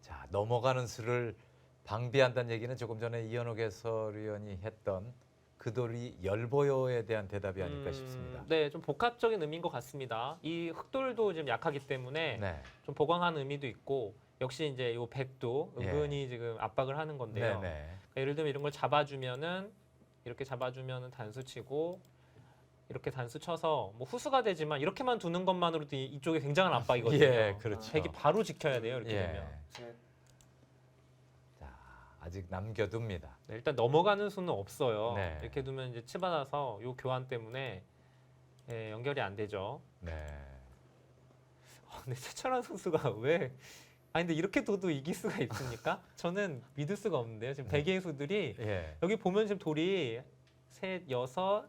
자, 넘어가는 수를 방비한다는 얘기는 조금 전에 이현욱 해설위원이 했던 그 돌이 열보여에 대한 대답이 아닐까 싶습니다. 네, 좀 복합적인 의미인 것 같습니다. 이 흑돌도 지금 약하기 때문에 네. 좀 보강하는 의미도 있고 역시 이제 이 백도 예. 은근히 지금 압박을 하는 건데요. 네, 네. 그러니까 예를 들면 이런 걸 잡아주면은 이렇게 잡아주면은 단수 치고 이렇게 단수 쳐서 뭐 후수가 되지만 이렇게만 두는 것만으로도 이쪽에 굉장한 압박이거든요. 예, 그렇죠. 백이 바로 지켜야 돼요. 이렇게 예. 되면. 셋, 자, 아직 남겨둡니다. 네, 일단 넘어가는 수는 없어요. 네. 이렇게 두면 이제 치받아서 요 교환 때문에 예, 연결이 안 되죠. 네. 근데 최철환 선수가 왜? 아니 근데 이렇게 둬도 이길 수가 있습니까? 저는 믿을 수가 없는데요. 지금 백의 수들이 예. 여기 보면 지금 돌이 셋, 여섯,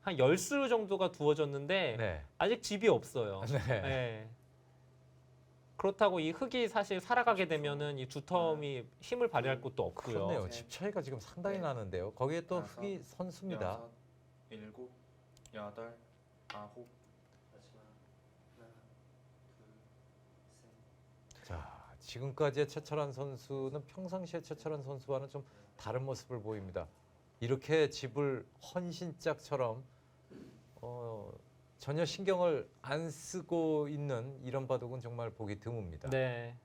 한 10수 정도가 두어졌는데 네. 아직 집이 없어요. 네. 예. 그렇다고 이 흙이 사실 살아가게 되면은 이 두텀이 힘을 발휘할 곳도 없고요. 그렇네요. 집 차이가 지금 상당히 네. 나는데요. 거기에 또 다섯, 흙이 선수입니다. 여섯, 일곱, 여덟, 아홉. 자, 지금까지의 최철환 선수는 평상시의 최철환 선수와는 좀 다른 모습을 보입니다. 이렇게 집을 헌신짝처럼 전혀 신경을 안 쓰고 있는 이런 바둑은 정말 보기 드뭅니다. 네.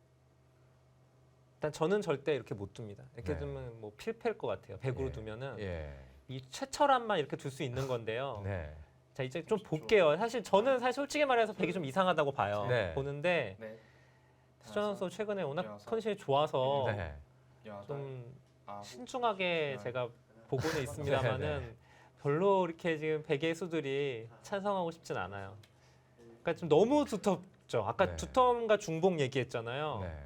일단 저는 절대 이렇게 못 둡니다. 이렇게 네. 두면 뭐 필패일 것 같아요. 100으로 예. 두면은 예. 이 최철환만 이렇게 둘 수 있는 건데요. 네. 자 이제 좀 볼게요. 저는 사실 솔직히 말해서 100이 좀 이상하다고 봐요. 네. 보는데 넷, 최철환 선수 최근에 워낙 여섯, 컨디션이 좋아서 네. 여덟, 좀 아홉. 신중하게 네. 제가 보고는 있습니다만은 네, 별로 이렇게 지금 백의 수들이 찬성하고 싶진 않아요. 그러니까 좀 너무 두텁죠. 아까 네. 두텀과 중복 얘기했잖아요. 네.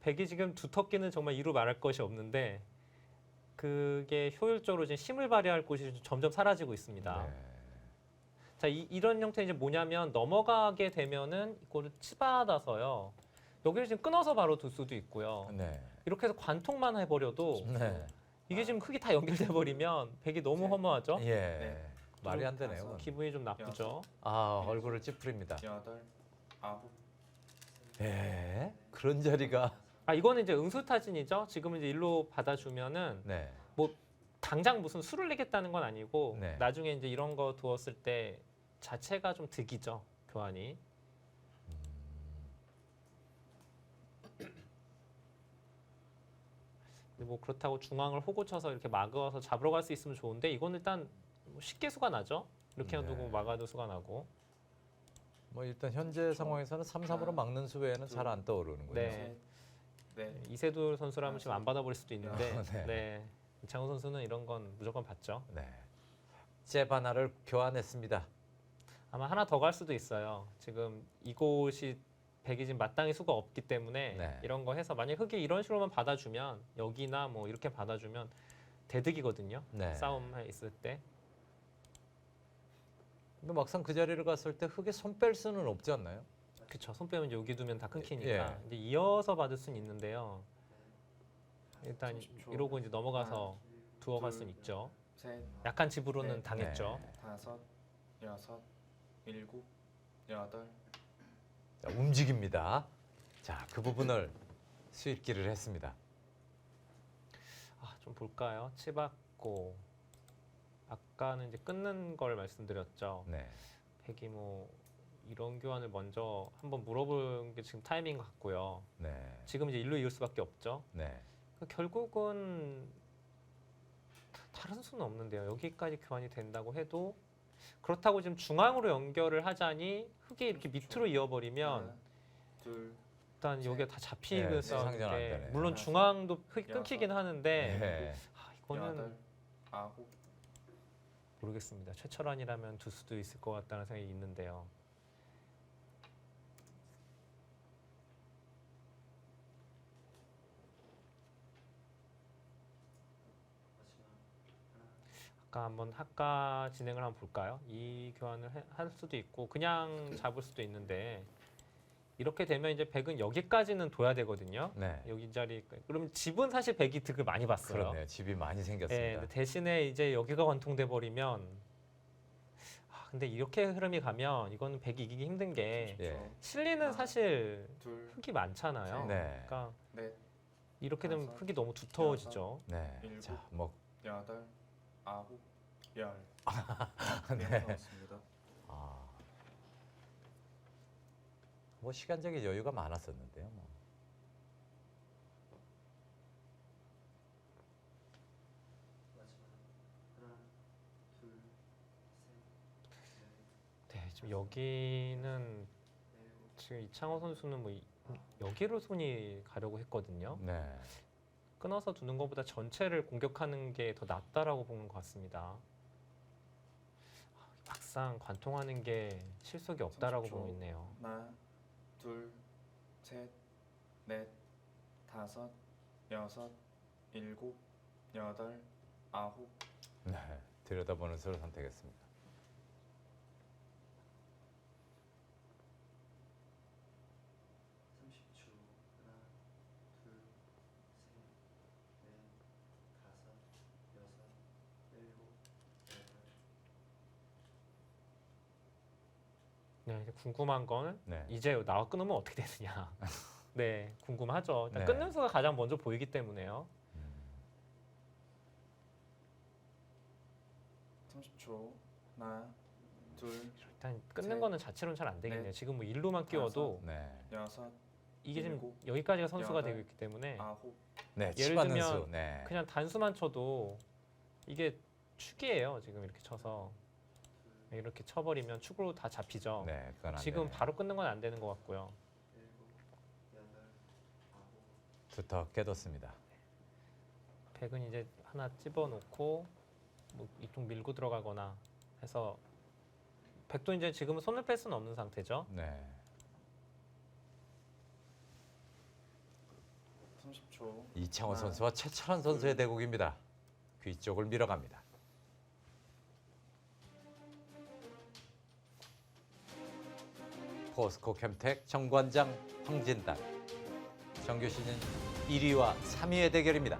백이 지금 두텁기는 정말 이루 말할 것이 없는데 그게 효율적으로 지금 힘을 발휘할 곳이 점점 사라지고 있습니다. 네. 자, 이런 형태 이제 뭐냐면 넘어가게 되면은 이거를 치받아서요. 여기를 지금 끊어서 바로 둘 수도 있고요. 네. 이렇게 해서 관통만 해버려도 네. 이게 지금 흙이 다 연결돼 버리면 백이 너무 허무하죠. 예. 네. 말이 안 되네요. 그건. 기분이 좀 나쁘죠. 아, 얼굴을 찌푸립니다. 여덟, 아홉. 예. 그런 자리가 아 이거는 이제 응수타진이죠. 지금 이제 일로 받아주면은 네. 당장 무슨 수를 내겠다는 건 아니고 네. 나중에 이제 이런 거 두었을 때 자체가 좀 득이죠. 교환이. 근데 뭐 그렇다고 중앙을 호구 쳐서 이렇게 막아서 잡으러 갈 수 있으면 좋은데 이건 일단 뭐 쉽게 수가 나죠. 이렇게 네. 두고 막아도 수가 나고. 뭐 일단 현재 상황에서는 3-3으로 막는 수 외에는 잘 안 떠오르는군요. 네. 셋, 넷, 이세돌 선수라면 지금 안 받아버릴 수도 있는데 네. 네. 이창호 선수는 이런 건 무조건 받죠. 네. 잽 하나를 교환했습니다. 아마 하나 더 갈 수도 있어요. 지금 이곳이 백이 지금 마땅히 수가 없기 때문에 네. 이런 거 해서 만약 흙이 이런 식으로만 받아주면 여기나 뭐 이렇게 받아주면 대득이거든요. 네. 싸움에 있을 때. 근데 막상 그 자리를 갔을 때 흙에 손 뺄 수는 없지 않나요? 그쵸. 손 빼면 이제 여기 두면 다 끊기니까. 예. 이제 이어서 받을 수는 있는데요. 일단 30초. 이러고 이제 넘어가서 두어 갈 둘. 수는 있죠. 셋, 약간 집으로는 네. 당했죠. 다섯, 여섯, 일곱, 여덟. 자, 움직입니다. 자, 그 부분을 수입기를 했습니다. 아, 좀 볼까요? 치받고 아까는 이제 끊는 걸 말씀드렸죠. 네. 백이 뭐 이런 교환을 먼저 한번 물어보는 게 지금 타이밍 같고요. 네. 지금 이제 일로 이을 수밖에 없죠. 네. 그러니까 결국은 다른 수는 없는데요. 여기까지 교환이 된다고 해도 그렇다고 지금 중앙으로 연결을 하자니 흙이 이렇게 밑으로 이어버리면 하나, 둘, 일단 셋. 여기가 다 네, 잡히는 상전 안 싸움인데 되네요. 물론 다섯, 중앙도 흙이 여섯, 끊기긴 하는데 네. 아, 이거는 여덟, 아홉. 모르겠습니다. 최철환이라면 둘 수도 있을 것 같다는 생각이 있는데요. 아까 한번 학과 진행을 한번 볼까요? 이 교환을 할 수도 있고 그냥 잡을 수도 있는데 이렇게 되면 이제 백은 여기까지는 둬야 되거든요. 네. 여기 자리 그럼 집은 사실 백이 득을 많이 봤어요. 그렇네요. 집이 많이 네, 생겼습니다. 근데 대신에 이제 여기가 관통돼 버리면 근데 이렇게 흐름이 가면 이거는 백이 이기기 힘든 게 예. 실리는 하나, 사실 둘, 흙이 많잖아요. 네. 그러니까 넷, 이렇게 되면 다섯, 흙이 너무 두터워지죠. 네. 일곱. 자, 뭐 여덟, 아홉, 열. 네. 남았습니다. 아. 뭐 시간적인 여유가 많았었는데요. 뭐. 네, 지금 여기는 지금 이창호 선수는 뭐 여기로 손이 가려고 했거든요. 네. 끊어서 두는 것보다 전체를 공격하는 게 더 낫다라고 보는 것 같습니다. 막상 관통하는 게 실속이 없다라고 30초. 보고 있네요. 하나, 둘, 셋, 넷, 다섯, 여섯, 일곱, 여덟, 아홉. 네. 들여다보는 수를 선택했습니다. 네, 이제 궁금한 건 네. 이제 나와 끊으면 어떻게 되느냐. 네, 궁금하죠. 일단 네. 끊는 수가 가장 먼저 보이기 때문에요. 30초. 하나, 둘, 일단 끊는 셋, 거는 자체로는 잘 안 되겠네요. 넷, 지금 뭐 일루만 끼워도 네. 여섯, 이게 지금 일곱, 여기까지가 선수가 여덟, 되고 있기 때문에 아홉. 네. 예를 치받는 들면 수. 네. 그냥 단수만 쳐도 이게 축이에요. 지금 이렇게 쳐서 이렇게 쳐버리면 축으로 다 잡히죠. 네. 그건 안 지금 되네요. 바로 끊는 건 안 되는 것 같고요. 두터 깨뒀습니다. 백은 이제 하나 집어놓고 뭐 이쪽 밀고 들어가거나 해서 백도 이제 지금은 손을 뺄 수는 없는 상태죠. 네. 30초. 이창호 하나, 선수와 최철환 선수의 대국입니다. 귀 쪽을 밀어갑니다. 포스코 캠텍 정관장 황진단. 정규 시즌 1위와 3위의 대결입니다.